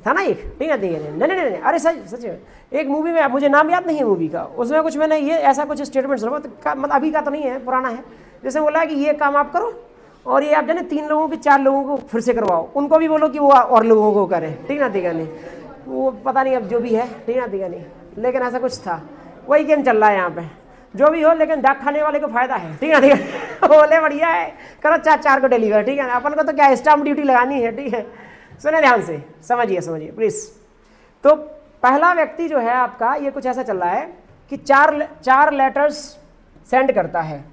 था ना एक। ठीक है, नहीं, अरे सच में एक मूवी में, मुझे नाम याद नहीं है मूवी का, उसमें कुछ मैंने ये ऐसा कुछ स्टेटमेंट सुना, मतलब अभी का तो नहीं है, पुराना है। जैसे बोला कि ये काम आप करो और ये आप जाने 3 लोगों के 4 लोगों को फिर से करवाओ, उनको भी बोलो कि वो और लोगों को करें। ठीक ना, ठीक है नहीं, वो पता नहीं अब जो भी है। ठीक ना, ठीक है नहीं, लेकिन ऐसा कुछ था, वही गेम चल रहा है यहाँ पे, जो भी हो, लेकिन डाक खाने वाले को फायदा है। ठीक है, ठीक है बोले बढ़िया है, करो 4 को डिलीवर। ठीक है ना, अपन को तो क्या स्टाम्प ड्यूटी लगानी है। ठीक है, सुने ध्यान से, समझिए प्लीज। तो पहला व्यक्ति जो है आपका, ये कुछ ऐसा चल रहा है कि 4 लेटर्स सेंड करता है।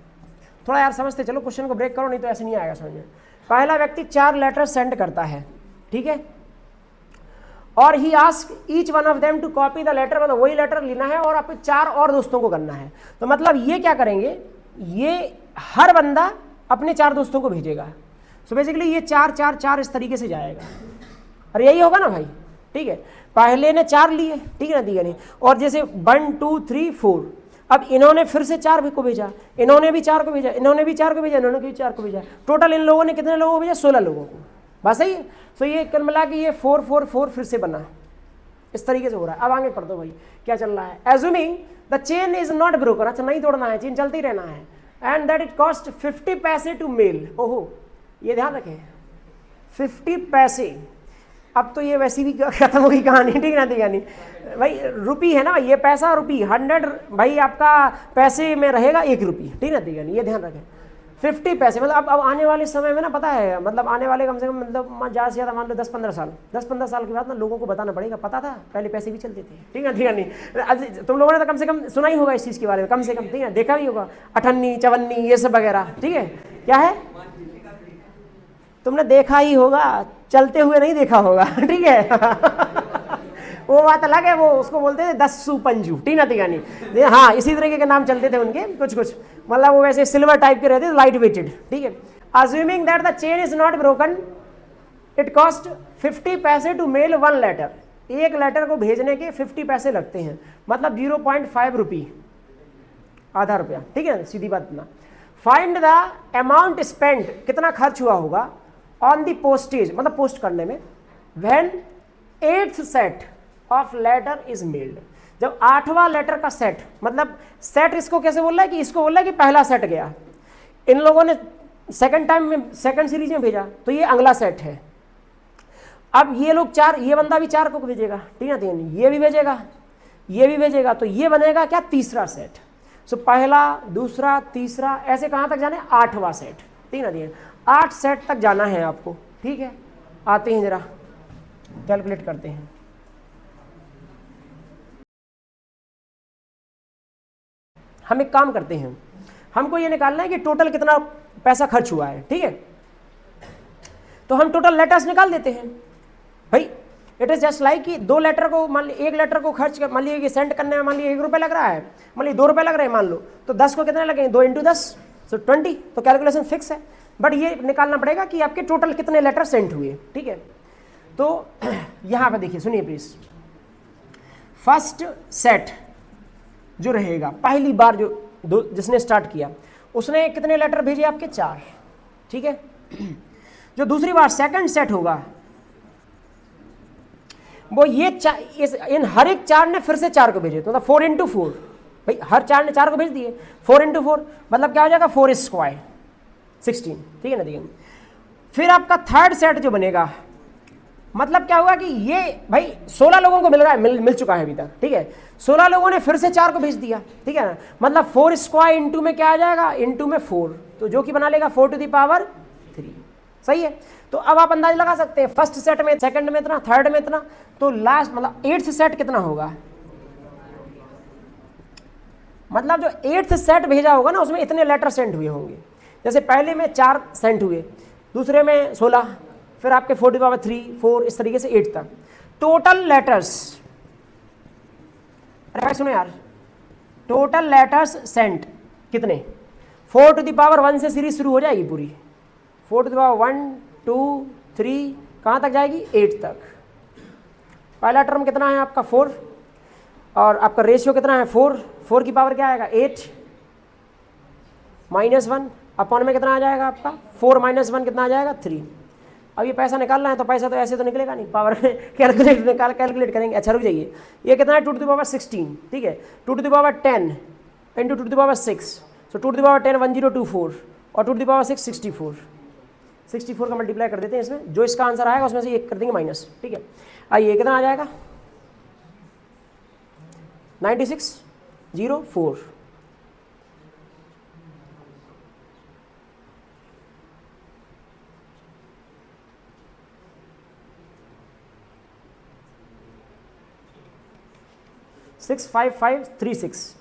थोड़ा यार समझते चलो, क्वेश्चन को ब्रेक करो, नहीं तो ऐसे नहीं आएगा समझ में। पहला व्यक्ति 4 लेटर सेंड करता है, ठीक है, और he ask each one of them to copy the letter, मतलब वही लेटर लेना है और आपको 4 और दोस्तों को करना है। तो मतलब ये क्या करेंगे, ये हर बंदा अपने 4 दोस्तों को भेजेगा। सो बेसिकली ये 4 इस तरीके से जाएगा, और यही होगा ना भाई। ठीक है, पहले ने 4 लिए, ठीक है ना, दिया नहीं, और जैसे 1 2 3 4, अब इन्होंने फिर से 4 को भेजा, इन्होंने भी 4 को भेजा, इन्होंने भी 4 को भेजा, इन्होंने भी 4 को भेजा, टोटल इन लोगों ने कितने लोगों को भेजा, 16 लोगों को। बस सही है। तो ये कुल मिला के ये 4 4 4 फिर से बना, इस तरीके से हो रहा है। अब आगे पढ़ दो भाई क्या चल रहा है। Assuming the chain is not broken, अच्छा नहीं तोड़ना है, चेन चलती रहना है, एंड दैट इट कॉस्ट 50 पैसे टू मेल। ओहो, ये ध्यान रखें 50 पैसे। अब तो ये वैसी भी खत्म होगी कहानी। ठीक है ना, ठीक है नहीं भाई, रुपी है ना, ये पैसा रुपी, 100 भाई आपका पैसे में रहेगा 1 रुपी। ठीक है, ठीक है नहीं, ये ध्यान रखें 50 पैसे। मतलब अब आने वाले समय में ना, पता है, मतलब आने वाले कम से कम, मतलब ज़्यादा से ज़्यादा मान लो 10-15 साल के बाद ना लोगों को बताना पड़ेगा, पता था पहले पैसे भी चलते थे। ठीक है, ठीक है नहीं, तुम लोगों ने तो कम से कम सुना ही होगा इस चीज़ के बारे में, कम से कम। ठीक है, देखा भी होगा, 58 54 ये सब वगैरह। ठीक है, क्या है, तुमने देखा ही होगा, चलते हुए नहीं देखा होगा। ठीक है वो बात अलग है, वो उसको बोलते थे 10 सू पंजू। ठीक है नहीं, हाँ इसी तरीके के नाम चलते थे उनके कुछ, मतलब वो वैसे सिल्वर टाइप के रहते थे, लाइट वेटेड। ठीक है, assuming that the chain is not broken, it cost 50 पैसे टू मेल 1 लेटर। एक लेटर को भेजने के 50 पैसे लगते हैं, मतलब 0.5 रुपी, आधा रुपया। ठीक है, सीधी बात ना। फाइंड द अमाउंट स्पेंड, कितना खर्च हुआ होगा ऑन द पोस्टेज, मतलब पोस्ट करने में, when 8th set of letter is mailed, जब 8वां लेटर का सेट, मतलब सेट इसको कैसे बोल रहा है कि इसको बोल रहा है कि पहला सेट गया, इन लोगों ने सेकंड टाइम में, सेकंड सीरीज में भेजा, तो ये अगला सेट है। अब ये लोग 4, ये बंदा भी 4 को भेजेगा। ठीक है, ये भी भेजेगा, ये भी भेजेगा, तो ये बनेगा क्या, तीसरा सेट। सो पहला, दूसरा, तीसरा, ऐसे कहाँ तक जाने, 8वां सेट। ठीक है, 8 सेट तक जाना है आपको। ठीक है, आते हैं जरा कैलकुलेट करते हैं। हम एक काम करते हैं, हमको ये निकालना है कि टोटल कितना पैसा खर्च हुआ है। ठीक है, तो हम टोटल लेटर्स निकाल देते हैं भाई। इट इज जस्ट लाइक कि 2 लेटर को मान लीजिए, 1 लेटर को खर्च कर मान लीजिए कि सेंड करने में मान लीजिए 1 रुपये लग रहा है, मान लीजिए 2 रुपये लग रहे हैं मान लो, तो 10 को कितने लगेंगे, 2 × 10 तो 20, तो कैलकुलेशन फिक्स है। बट ये निकालना पड़ेगा कि आपके टोटल कितने लेटर सेंड हुए, ठीक है। तो यहाँ पे देखिए, सुनिए प्लीज, फर्स्ट सेट जो रहेगा, पहली बार जो जिसने स्टार्ट किया उसने कितने लेटर भेजे आपके, 4, ठीक है। जो दूसरी बार सेकंड सेट होगा वो ये इन हर एक 4 ने फिर से 4 को भेजे, तो मतलब 4 × 4, भाई हर 4 ने 4 को भेज दिए, 4 × 4 मतलब क्या हो जाएगा, 4² 16, ठीक है ना। देखिए फिर आपका थर्ड सेट जो बनेगा, मतलब क्या हुआ कि ये भाई 16 लोगों को मिल रहा है, मिल चुका है अभी तक, ठीक है। 16 लोगों ने फिर से 4 को भेज दिया, ठीक है ना, मतलब 4² इंटू में क्या आ जाएगा, इंटू में 4, तो जो कि बना लेगा 4⁻3, सही है। तो अब आप अंदाज लगा सकते हैं, फर्स्ट सेट में, सेकंड में इतना, थर्ड में इतना, तो लास्ट मतलब 8th सेट कितना होगा, मतलब जो 8th सेट भेजा होगा ना उसमें इतने लेटर सेंड हुए होंगे। जैसे पहले में 4 सेंड हुए, दूसरे में 16, फिर आपके 4⁻3, 4, इस तरीके से 8 तक टोटल लेटर्स। अरे भाई सुनो यार, टोटल लेटर्स सेंट कितने, 4⁻1 से सीरीज शुरू हो जाएगी पूरी, 4⁻1 2 3 कहाँ तक जाएगी, 8 तक। पहला टर्म कितना है आपका 4, और आपका रेशियो कितना है 4, 4 की पावर क्या आएगा 8 -1 अपॉन में कितना आ जाएगा आपका 4 - 1 कितना आ जाएगा 3। अब ये पैसा निकालना है तो पैसा तो ऐसे तो निकलेगा नहीं, पावर कैलकुलेट करेंगे। अच्छा रुक जाइए, ये कितना है 2⁻16, ठीक है, 2⁻10 × 2⁻6, तो 2⁻10 1024 और 2⁻6 64 का मल्टीप्लाई कर देते हैं इसमें, जो इसका आंसर आएगा उसमें से एक कर देंगे माइनस, ठीक है। आइए कितना आ जाएगा 9604, $65536,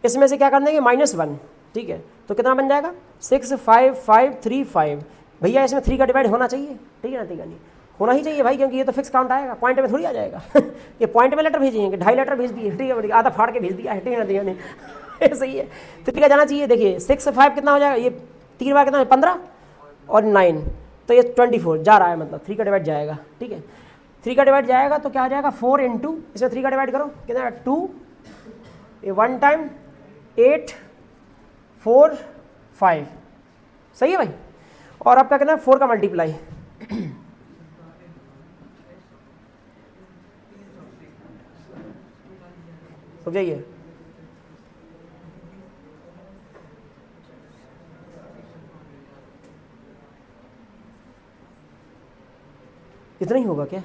इसमें से क्या कर देंगे -1, ठीक है, तो कितना बन जाएगा 65535। भैया इसमें 3 का डिवाइड होना चाहिए, ठीक है ना, ठीक है, नहीं होना ही चाहिए भाई, क्योंकि ये तो फिक्स काउंट आएगा, पॉइंट में थोड़ी आ जाएगा ये पॉइंट में लेटर भेजेंगे, 2.5 लेटर भेज दिए, ठीक है, आधा फाड़ के भेज दिया है, ठीक है ना, ठीक है नहीं सही है, तो 3 का जाना चाहिए। देखिए 6 कितना हो जाएगा, ये 3 बार कितना है 15 और 9, तो ये 24 जा रहा है, मतलब 3 का डिवाइड जाएगा, ठीक है, 3 का डिवाइड जाएगा तो क्या हो जाएगा 4 × इसमें 3 का डिवाइड करो कितना 2, ये 1 टाइम 8 4 5, सही है भाई। और आपका कितना 4 का मल्टीप्लाई हो जाइए, इतना ही होगा क्या,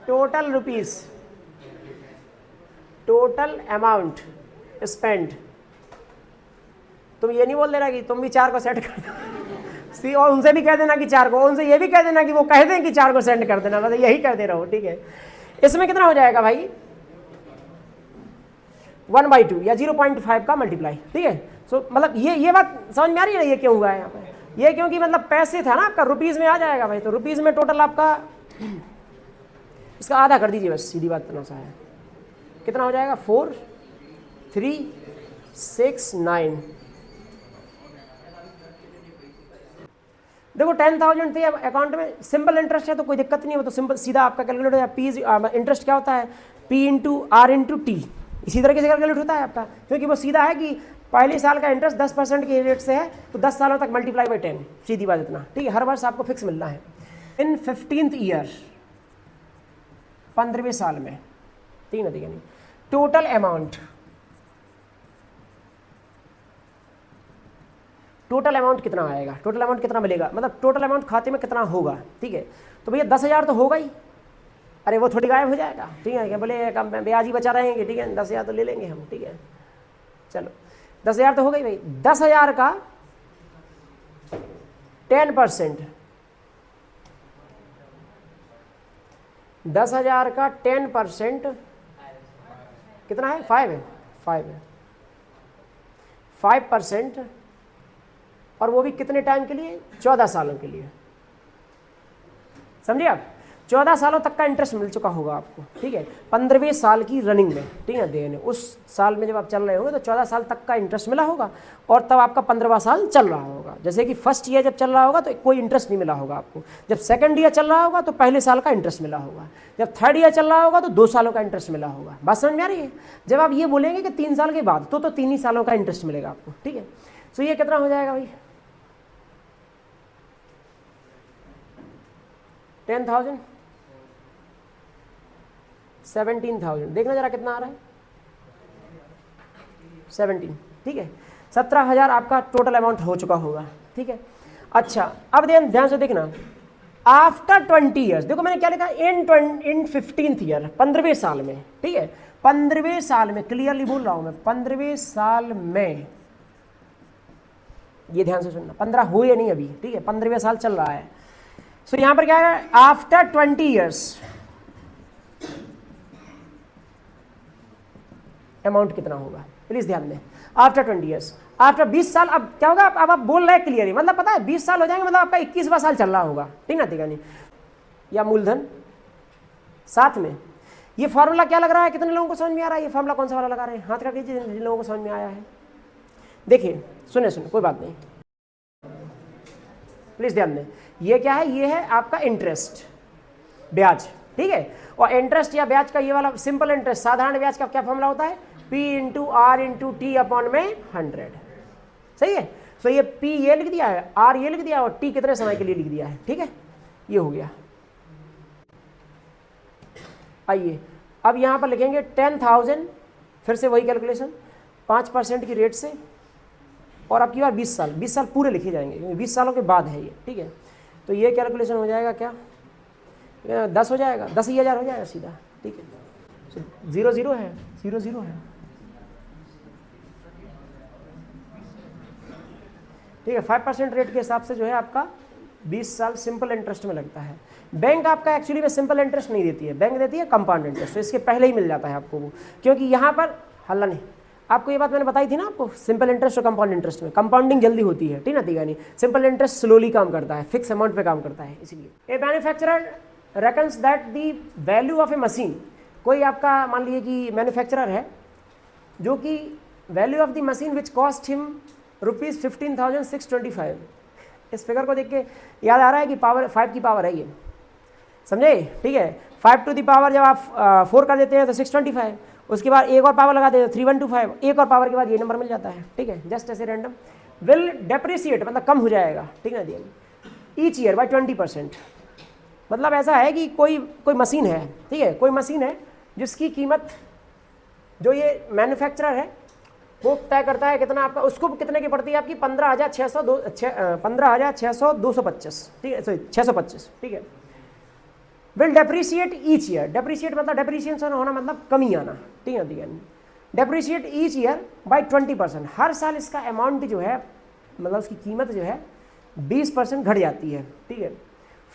total rupees, total amount spend. तुम ये नहीं बोल देना कि तुम भी 4 को सेट कर दो सी, और उनसे भी कह देना कि 4 को, उनसे ये भी कह देना कि वो कह दें कि 4 को सेंड कर देना, मतलब यही कर दे रहा हो, ठीक है। इसमें कितना हो जाएगा भाई 1/2 या 0.5 का मल्टीप्लाई, ठीक है। सो मतलब ये बात समझ में आ रही है ना, ये क्यों हुआ है यहाँ पे, ये क्योंकि मतलब पैसे था ना आपका, रुपीज में आ जाएगा भाई, तो रुपीज में टोटल आपका इसका आधा कर दीजिए बस, सीधी बात इतना सा है, कितना हो जाएगा 4 3 6 9। देखो 10,000 थे अकाउंट में, सिंपल इंटरेस्ट है तो कोई दिक्कत नहीं है, तो सिंपल सीधा आपका कैलकुलेट हो जाए। पी इंटरेस्ट क्या होता है, P × R × T, इसी तरीके से कैलकुलेट होता है आपका, क्योंकि वो सीधा है कि पहले साल का इंटरेस्ट 10% के रेट से है, तो 10 सालों तक मल्टीप्लाई बाई 10, सीधी बात इतना, ठीक है, हर वर्ष आपको फिक्स मिलना है। इन 15th ईयर 15वें साल में, ठीक है नहीं, टोटल अमाउंट, टोटल अमाउंट कितना आएगा, टोटल अमाउंट कितना मिलेगा, मतलब टोटल अमाउंट खाते में कितना होगा, ठीक है। तो भैया 10,000 तो होगा ही, अरे वो थोड़ी गायब हो जाएगा, ठीक है, क्या बोले ब्याज ही बचा रहेंगे, ठीक है, 10,000 तो ले लेंगे हम, ठीक है, चलो 10,000 तो हो गई भाई। 10,000 का 10%, 10,000 का 10% कितना है 5 है, 5%, और वो भी कितने टाइम के लिए 14 सालों के लिए, समझिए आप, 14 सालों तक का इंटरेस्ट मिल चुका होगा आपको, ठीक है, 15वें साल की रनिंग में, ठीक है, देने उस साल में जब आप चल रहे होंगे तो 14 साल तक का इंटरेस्ट मिला होगा और तब आपका 15वां साल चल रहा होगा। जैसे कि फर्स्ट ईयर जब चल रहा होगा तो कोई इंटरेस्ट नहीं मिला होगा आपको, जब सेकंड ईयर चल रहा होगा तो पहले साल का इंटरेस्ट मिला होगा, जब थर्ड ईयर चल रहा होगा तो 2 सालों का इंटरेस्ट मिला होगा। बात समझ में आ रही है? जब आप ये बोलेंगे कि 3 साल के बाद तो 3 ही सालों का इंटरेस्ट मिलेगा आपको, ठीक है। तो ये कितना हो जाएगा भाई? 10,000 17,000, देखना जरा कितना आ रहा है, 17, ठीक है, 17,000 आपका टोटल अमाउंट हो चुका होगा, ठीक है। अच्छा, अब ध्यान से देखना, आफ्टर 20 ईयर्स, देखो मैंने क्या लिखा, इन 15th ईयर, 15वें साल में, ठीक है, 15वें साल में, क्लियरली बोल रहा हूं मैं, 15वें साल में, ये ध्यान से सुनना, 15 हो या नहीं अभी, ठीक है, 15वें साल चल रहा है। सो यहां पर क्या है, आफ्टर 20 ईयर्स अमाउंट कितना होगा, प्लीज ध्यान दें, आफ्टर 20 ईयर्स, आफ्टर 20 साल, अब क्या होगा, अब आप बोल रहे हैं क्लियरली, मतलब पता है 20 साल हो जाएंगे, मतलब आपका 21वां साल चल रहा होगा, ठीक ना, ठीक है नहीं, या मूलधन साथ में। ये फार्मूला क्या लग रहा है, कितने लोगों को समझ में आ रहा है? ये फार्मूला कौन सा वाला लगा रहे हैं, हाथ कर दीजिए जिन लोगों को समझ में आया है। देखिए सुने कोई बात नहीं, प्लीज ध्यान दें, ये क्या है, ये है आपका इंटरेस्ट, ब्याज, ठीक है, और इंटरेस्ट या ब्याज का ये वाला सिंपल इंटरेस्ट, साधारण ब्याज का क्या फॉर्मूला होता है, P into R into T upon में 100, सही है। तो ये P ये लिख दिया है, R ये लिख दिया है और T कितने समय के लिए लिख दिया है, ठीक है, ये हो गया। आइए अब यहां पर लिखेंगे 10,000, फिर से वही कैलकुलेशन 5% की रेट से, और अब की बार 20 साल पूरे लिखे जाएंगे क्योंकि 20 सालों के बाद है ये, ठीक है। तो ये कैलकुलेशन हो जाएगा क्या, 10 हो जाएगा, 10,000 हो जाएगा सीधा, ठीक है। 0 है, 0 है, ठीक है। 5% रेट के हिसाब से जो है आपका 20 साल सिंपल इंटरेस्ट में लगता है। बैंक आपका एक्चुअली में सिंपल इंटरेस्ट नहीं देती है, बैंक देती है कंपाउंड इंटरेस्ट, तो इसके पहले ही मिल जाता है आपको वो, क्योंकि यहाँ पर हल्ला नहीं, आपको ये बात मैंने बताई थी ना आपको, सिंपल इंटरेस्ट और कंपाउंड इंटरेस्ट में कंपाउंडिंग जल्दी होती है, ठीक ना, ठीक है नहीं, सिंपल इंटरेस्ट स्लोली काम करता है, फिक्स अमाउंट पे काम करता है, इसलिए। A manufacturer reckons that the value of a machine, कोई आपका मान लीजिए कि मैन्युफैक्चरर है जो कि value of the machine which cost him ₹15,625, इस फिगर को देख के याद आ रहा है कि पावर 5 की पावर है ये, समझे, ठीक है। 5 टू द पावर जब आप 4 कर देते हैं तो 625, उसके बाद एक और पावर लगा देते हैं 3125, एक और पावर के बाद ये नंबर मिल जाता है, ठीक है, जस्ट ऐसे रैंडम। विल डेप्रिसिएट मतलब कम हो जाएगा, ठीक है, ईच ईयर बाय 20%, मतलब ऐसा है कि कोई मशीन है, ठीक है, कोई मशीन है जिसकी कीमत जो ये मैन्युफैक्चरर है वो तय करता है कितना आपका, उसको कितने की पड़ती है आपकी 15,625, ठीक है, सॉरी 625, ठीक है। Will depreciate each year, depreciate मतलब डेप्रिसिएशन होना मतलब कमी आना, ठीक है, डेप्रिसिएट ईच ईयर बाय 20%, हर साल इसका अमाउंट जो है मतलब उसकी कीमत जो है 20% घट जाती है, ठीक है।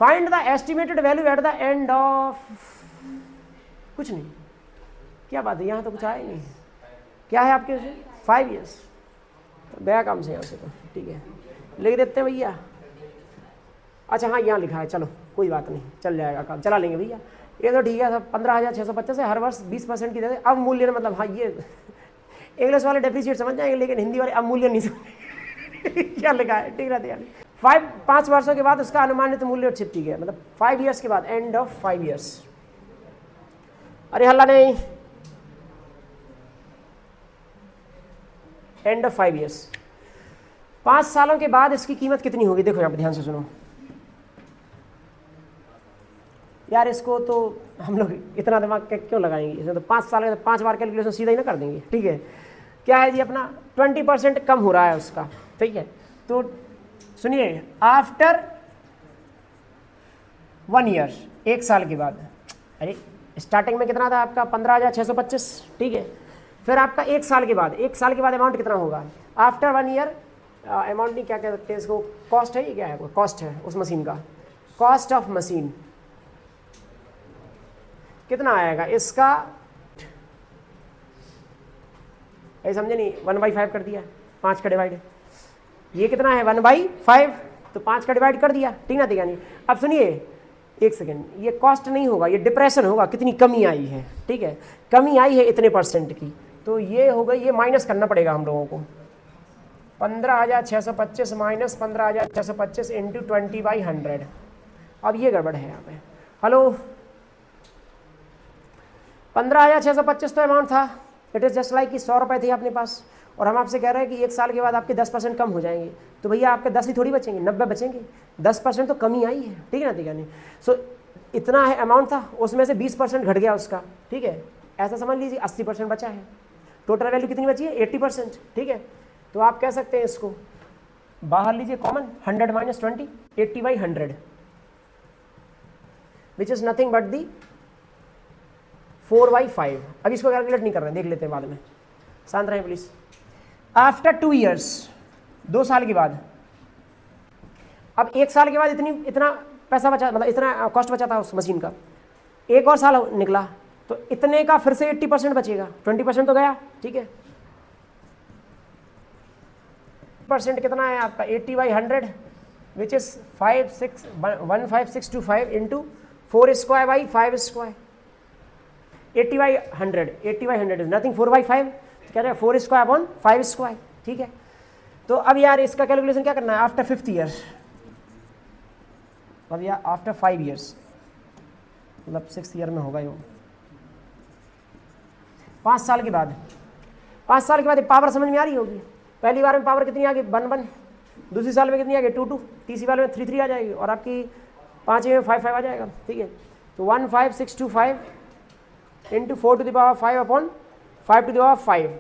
Find the estimated value at the end of, कुछ नहीं, क्या बात है, यहाँ तो कुछ आया ही नहीं, क्या है आपके 5 ईयर्स, तो गया काम से यहाँ से, तो ठीक है, लिख देते हैं भैया। अच्छा हाँ यहाँ लिखा है, चलो कोई बात नहीं, चल जाएगा काम, चला लेंगे भैया, ये तो ठीक है, सब 15,625 है, हर वर्ष 20% की दे दे, अवमूल्यन मतलब, हाँ ये इंग्लिश वाले डेप्रिसिएट समझ जाएंगे लेकिन हिंदी वाले अवमूल्यन नहीं समझ क्या लिखा है, ठीक रहते यार। 5 वर्षों के बाद उसका अनुमानित मूल्य छिप गया, मतलब 5 ईयर्स के बाद, एंड ऑफ 5 ईयर्स। अरे हल्ला नहीं, एंड ऑफ 5 ईयर्स, 5 सालों के बाद इसकी कीमत कितनी होगी, देखो यहाँ पे ध्यान से सुनो यार, इसको तो हम लोग इतना दिमाग क्यों लगाएंगे, इसमें तो 5 साल के 5 बार कैलकुलेशन सीधा ही ना कर देंगे, ठीक है। क्या है जी अपना 20% कम हो रहा है उसका, ठीक है। तो सुनिए, आफ्टर 1 ईयर, 1 साल के बाद, अरे स्टार्टिंग में कितना था आपका 15,625, ठीक है, फिर आपका 1 साल के बाद, 1 साल के बाद अमाउंट कितना होगा, आफ्टर 1 ईयर अमाउंट नहीं क्या कहते हैं इसको, कॉस्ट है, ये क्या है, कॉस्ट है उस मशीन का, कॉस्ट ऑफ मशीन कितना आएगा इसका, ऐसे समझे नहीं, 1/5 कर दिया, 5 का डिवाइड, ये कितना है 1/5, तो 5 का डिवाइड कर दिया, ठीक ना, ठीक है नहीं। अब सुनिए एक सेकेंड, ये कॉस्ट नहीं होगा, ये डिप्रेशन होगा, कितनी कमी आई है, ठीक है, कमी आई है इतने % की, तो ये हो गई, ये माइनस करना पड़ेगा हम लोगों को, 15,625 माइनस 15,625 इंटू 20/100। अब ये गड़बड़ है यहाँ पे। हेलो, 15,625 तो अमाउंट था, इट इज़ जस्ट लाइक कि 100 रुपये थे अपने पास, और हम आपसे कह रहे हैं कि 1 साल के बाद आपके 10% कम हो जाएंगे, तो भैया आपके 10 ही थोड़ी बचेंगे, 90 बचेंगे, 10% तो कमी आई है, ठीक है ना, ठीक है नहीं। सो इतना है अमाउंट था, उसमें से 20% घट गया उसका, ठीक है, ऐसा समझ लीजिए 80% बचा है, टोटल वैल्यू कितनी बची है 80%, ठीक है। तो आप कह सकते हैं इसको बाहर लीजिए common, 100 minus 20, 80/100 which is nothing but the 4/5। अब इसको कैलकुलेट नहीं कर रहे हैं, देख लेते हैं बाद में, शांत रहें प्लीज। आफ्टर 2 ईयर्स, 2 साल के बाद, अब 1 साल के बाद इतना पैसा बचा, मतलब इतना कॉस्ट बचा था उस मशीन का, 1 और साल निकला तो इतने का फिर से 80% बचेगा, 20% तो गया, ठीक है। % कितना है आपका 80/100 which is 15625 into 4 square by 5 square, 80/100, 80/100 is nothing 4/5, क्या है 4 स्क्वायर अपॉन 5 स्क्वायर, ठीक है। तो अब यार इसका कैलकुलेशन क्या करना है आफ्टर 5th ईयर, अब यार आफ्टर 5 ईयर्स, मतलब 6th ईयर में होगा ये, 5 साल के बाद, 5 साल के बाद पावर समझ में आ रही होगी। पहली बार में पावर कितनी आ गई 1 दूसरी साल में कितनी आ गई 2 तीसरी बार में 3 आ जाएगी, और आपकी 5वीं में 5 आ जाएगा, ठीक है। तो 15625 इंटू 4⁵ अपॉन 5⁵।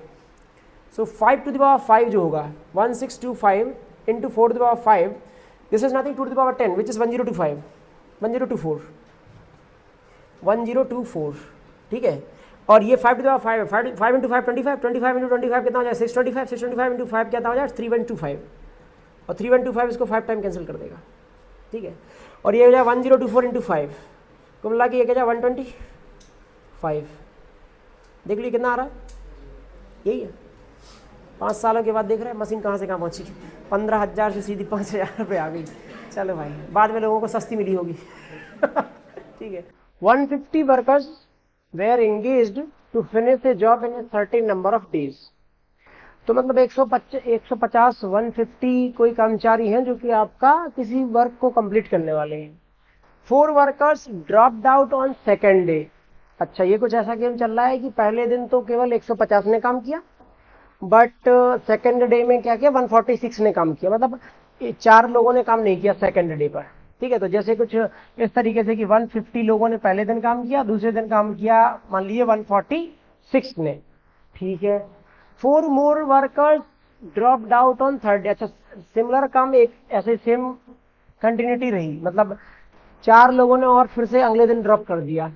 सो 5⁵ जो होगा 1625 into 4⁵, this is nothing 2⁻10 which is 1024 1024, ठीक है। और ये 5⁵, 5 इंटू 5 25, 25 इंटू 25 कितना हो जाए 625, 625 इंटू 5 क्या हो जाए 3125, और 3125 इसको 5 टाइम कैंसिल कर देगा, ठीक है। और ये हो जाए 1024 इंटू 5 को मिला के ये क्या जाए 125, देख लीजिए कितना आ रहा है, यही है। 5 सालों के बाद देख रहे हैं मशीन कहाँ से कहाँ पहुँची, 15,000 से सीधी 5,000 रुपये आ गई। चलो भाई, बाद में लोगों को सस्ती मिली होगी ठीक है। 150 workers were engaged to finish a job in a certain number of days। तो मतलब 150 150 कोई कर्मचारी हैं जो कि आपका किसी वर्क को कंप्लीट करने वाले हैं। 4 workers dropped out on second day. अच्छा, ये कुछ ऐसा गेम चल रहा है कि पहले दिन तो केवल 150 ने काम किया, बट सेकेंड डे में क्या किया 146 ने काम किया, मतलब 4 लोगों ने काम नहीं किया सेकेंड डे पर, ठीक है। तो जैसे कुछ इस तरीके से कि 150 लोगों ने पहले दिन काम किया, दूसरे दिन काम किया मान लीजिए 146 ने, ठीक है। 4 more workers dropped out on third day. अच्छा, सिमिलर काम एक ऐसे सेम कंटिन्यूटी रही, मतलब 4 लोगों ने और फिर से अगले दिन ड्रॉप कर दिया।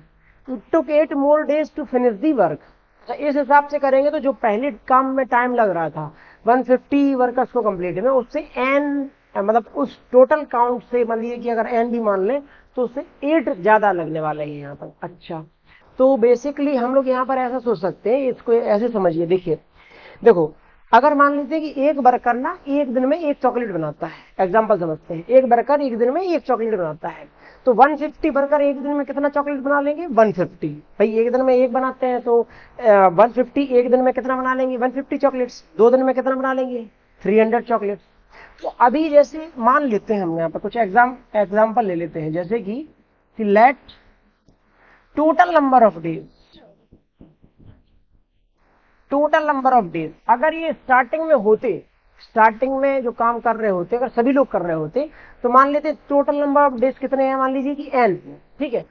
It took 8 more days to finish the work. अच्छा, इस हिसाब से करेंगे तो जो पहले काम में टाइम लग रहा था 150 वर्कर्स को कंप्लीट में, उससे n मतलब उस टोटल काउंट से मान लीजिए कि अगर n भी मान लें तो उससे 8 ज्यादा लगने वाले हैं यहाँ पर। अच्छा, तो बेसिकली हम लोग यहाँ पर ऐसा सोच सकते हैं, इसको ऐसे समझिए, देखिए देखो, अगर मान लीजिए कि एक वर्कर ना एक दिन में 1 चॉकलेट बनाता है, एग्जाम्पल समझते हैं, एक वर्कर एक दिन में 1 चॉकलेट बनाता है, तो 150 वर्कर एक दिन में कितना चॉकलेट बना लेंगे 150। भाई एक दिन में 1 बनाते हैं तो 150 एक दिन में कितना बना लेंगे 150 चॉकलेट्स। 2 दिन में कितना बना लेंगे 300 चॉकलेट्स। तो अभी जैसे मान लेते हैं हम यहाँ पर कुछ एग्जाम्पल ले लेते हैं, जैसे कि let total number of days, total number of days, अगर ये स्टार्टिंग में होते, स्टार्टिंग में जो काम कर रहे होते, अगर सभी लोग कर रहे होते, तो मान लेते टोटल नंबर ऑफ डेज कितने हैं, मान लीजिए कि n, ठीक है।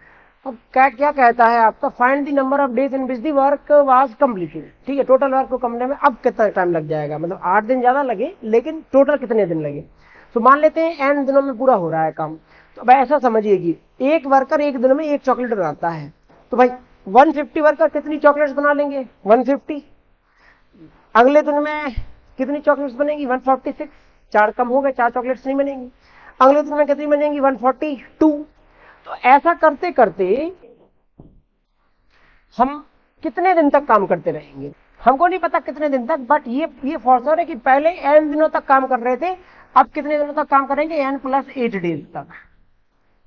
अब क्या कहता है आपका, find the number of days in which the work was completed, ठीक है। टोटल वर्क को करने में अब कितना टाइम लग जाएगा, मतलब 8 दिन ज्यादा लगे, लेकिन टोटल कितने दिन लगे। तो मान लेते हैं n दिनों में पूरा हो रहा है काम। तो भाई ऐसा समझिए कि एक वर्कर एक दिन में 1 चॉकलेट बनाता है, तो भाई 150 वर्कर कितनी चॉकलेट्स बना लेंगे 150। अगले दिन में कितनी चॉकलेट्स बनेंगी 146, 4 कम हो गए, 4 चॉकलेट्स नहीं बनेंगी। अगले दिन में कितनी बनेंगी 142। तो ऐसा करते करते हम कितने दिन तक काम करते रहेंगे, हमको नहीं पता कितने दिन तक, बट ये फॉर श्योर है कि पहले n दिनों तक काम कर रहे थे, अब कितने दिनों तक काम करेंगे n + 8 डेज तक,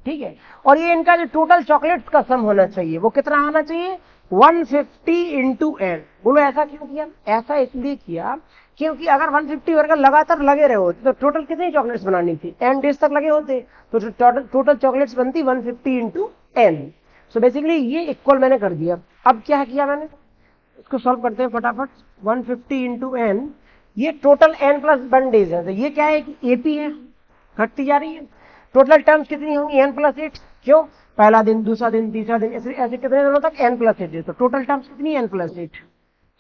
ठीक है। और ये इनका जो टोटल चॉकलेट्स का सम होना चाहिए वो कितना होना चाहिए 150 इंटू एन। बोलो ऐसा क्यों किया? ऐसा इसलिए किया क्योंकि अगर 150 वर्कर लगातार लगे रहे होते तो टोटल कितनी चॉकलेट्स बनानी थी, एन डेज तक लगे होते तो टोटल चॉकलेट्स बनती 150 इंटू एन। सो बेसिकली ये इक्वल मैंने कर दिया। अब क्या किया मैंने, इसको सॉल्व करते हैं फटाफट। 150 इंटू एन, ये टोटल एन प्लस 1 डेज है, तो ये क्या है कि एपी है, घटती जा रही है। टोटल टर्म्स कितनी होंगी एन प्लस 8, क्यों? पहला दिन, दूसरा दिन, तीसरा दिन, ऐसे ऐसे कितने दिनों तक एन प्लस 8 है, तो टोटल टर्म्स कितनी n plus 8,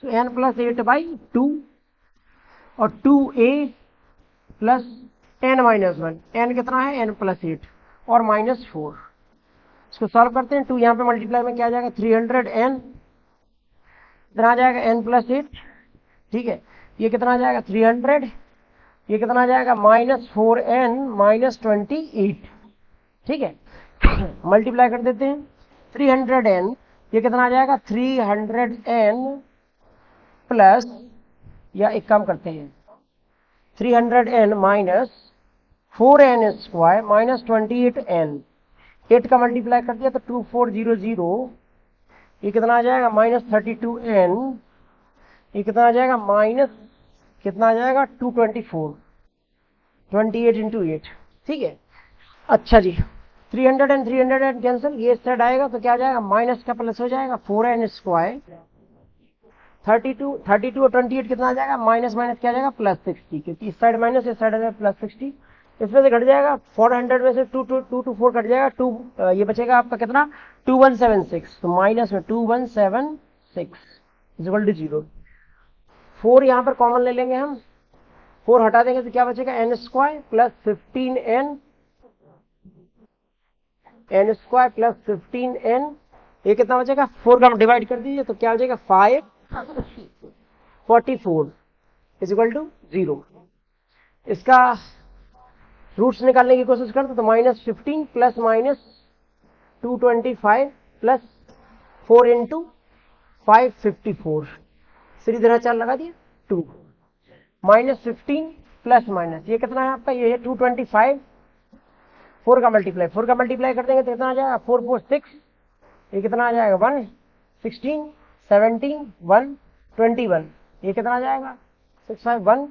so n plus 8 by 2 और 2a plus N minus 1, N कितना है एन प्लस 8 और माइनस 4। इसको सॉल्व करते हैं, 2 यहाँ पे मल्टीप्लाई में क्या आ जाएगा 300n, कितना आ जाएगा n प्लस 8, ठीक है। ये कितना आ जाएगा 300, ये कितना आ जाएगा माइनस 4n माइनस 28, ठीक है। मल्टीप्लाई कर देते हैं 300n, ये कितना आ जाएगा 300n प्लस, या एक काम करते हैं 300n minus 4n square minus 28n, 8 का मल्टीप्लाई कर दिया तो 2400, ये कितना आ जाएगा माइनस 32n, ये कितना आ जाएगा माइनस कितना आ जाएगा 224, 28 इंटू 8, ठीक है। अच्छा जी, 300 एंड 300 कैंसिल, ये इस साइड आएगा तो क्या आ जाएगा माइनस का प्लस हो जाएगा 4n स्क्वायर, 32 और 28 कितना आ जाएगा माइनस माइनस क्या आ जाएगा प्लस 60, क्योंकि इस साइड माइनस इस साइड आ जाएगा प्लस 60, इसमें से घट जाएगा 400 में से 2 to 4 कट जाएगा, 2 ये बचेगा आपका कितना 2176, तो माइनस में 2176 इज इक्वल टू 0। 4 यहाँ पर कॉमन ले लेंगे हम, 4 हटा देंगे तो क्या बचेगा n square plus 15n, n square plus 15n, ये कितना बचेगा 4 का डिवाइड कर दीजिए तो क्या हो जाएगा 544 इज इक्वल टू 0। इसका रूट्स निकालने की कोशिश करते तो minus 15 plus minus 225 plus 4 into 554, सीधी तरह 4 लगा दिया 2 माइनस 15 प्लस माइनस ये कितना है आपका, ये है 225, 4 का मल्टीप्लाई कर देंगे तो कितना आ जाएगा 4 4 6, ये कितना आ जाएगा 1 16 17 1 21, ये कितना आ जाएगा 6 5 1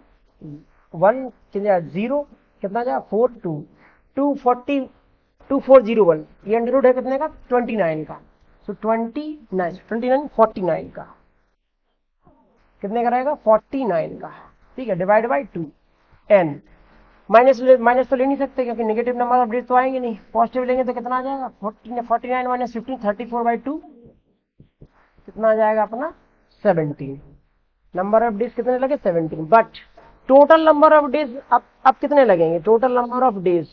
1 कितना 0, कितना आ जाएगा 4 2 240 2401, ये अंडर रूट है कितने का 29 का, सो 29 49 का, कितने का रहेगा 49 का, ठीक है, डिवाइड बाई 2 n, माइनस तो ले नहीं सकते क्योंकि नेगेटिव नंबर ऑफ डेज तो आएंगे नहीं, पॉजिटिव लेंगे तो कितना आ जाएगा 49 माइनस 15 34 बाई 2, कितना आ जाएगा अपना 17, नंबर ऑफ डेज कितने लगे 17, but total number of days अब कितने लगेंगे, टोटल नंबर ऑफ डेज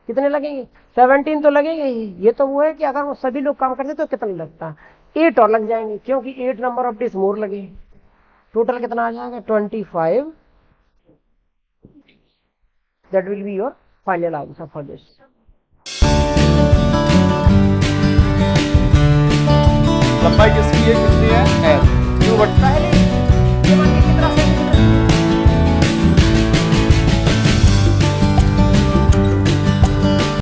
कितने लगेंगे 17 तो लगेंगे ही, ये तो वो है कि अगर वो सभी लोग काम करते तो कितना लगता 8 और लग जाएंगे क्योंकि 8 नंबर ऑफ डेज मोर लगे, टोटल कितना आ जाएगा 25, that will be your final answer for this. लंबाई किसकी है कितनी है l, क्यों बढ़ता है